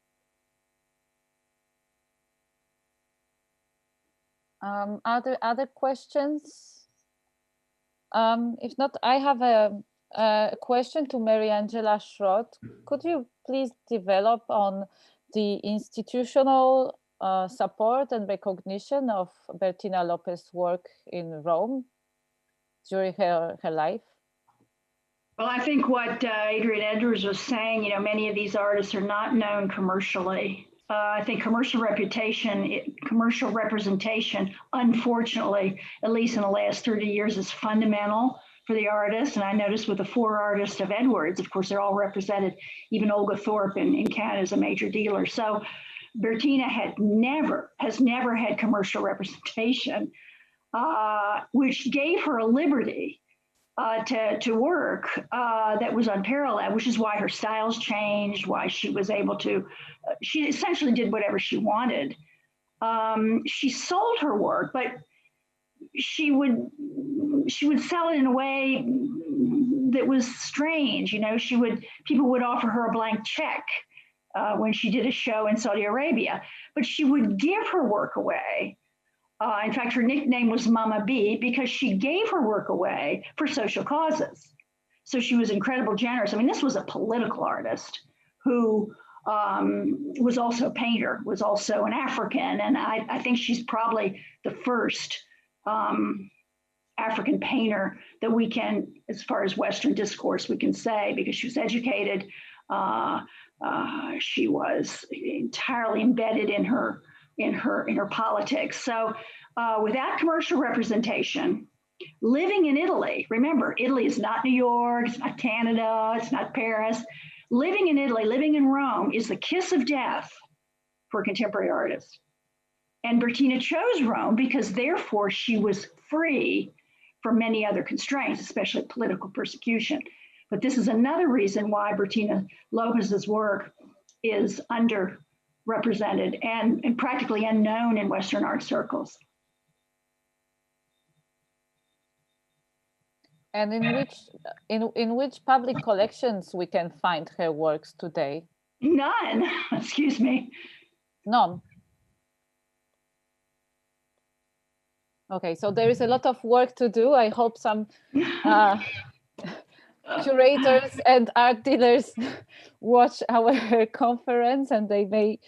Are there other questions? If not, I have a question to Mary Angela Schroth. Could you please develop on the institutional support and recognition of Bertina Lopez's work in Rome during her life? Well, I think what Adrienne Edwards was saying, you know, many of these artists are not known commercially. I think commercial representation, unfortunately, at least in the last 30 years, is fundamental for the artists. And I noticed with the 4 artists of Edwards, of course, they're all represented. Even Olga Thorpe in Canada is a major dealer. So Bertina has never had commercial representation. which gave her a liberty to work that was unparalleled, which is why her styles changed, why she was able to, she essentially did whatever she wanted. She sold her work, but she would sell it in a way that was strange. You know, people would offer her a blank check when she did a show in Saudi Arabia, but she would give her work away. In fact, her nickname was Mama B because she gave her work away for social causes. So she was incredibly generous. I mean, this was a political artist who was also a painter, was also an African. And I think she's probably the first African painter that we can, as far as Western discourse, we can say, because she was educated. She was entirely embedded in her politics. So without commercial representation, living in Italy, remember, Italy is not New York, it's not Canada, it's not Paris. Living in Italy, living in Rome is the kiss of death for contemporary artists. And Bertina chose Rome because therefore she was free from many other constraints, especially political persecution. But this is another reason why Bertina Lopez's work is underrepresented and practically unknown in Western art circles. And in which public collections we can find her works today? None, excuse me. None. Okay, so there is a lot of work to do. I hope some curators and art dealers watch our conference and they may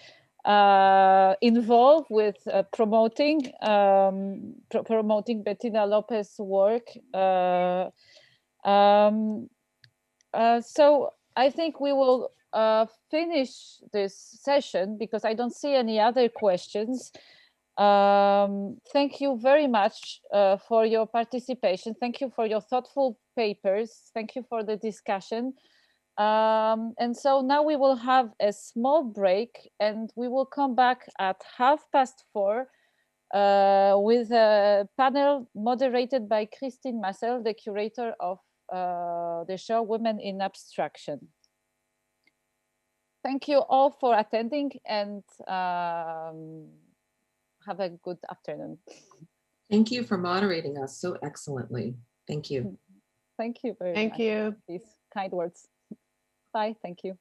involve with promoting Bertina Lopez's work. So I think we will finish this session because I don't see any other questions. Thank you very much for your participation. Thank you for your thoughtful papers. Thank you for the discussion. And so now we will have a small break and we will come back at 4:30 with a panel moderated by Christine Massel, the curator of the show Women in Abstraction. Thank you all for attending and have a good afternoon. Thank you for moderating us so excellently. Thank you. Thank you very much. Thank you. These kind words. Bye. Thank you.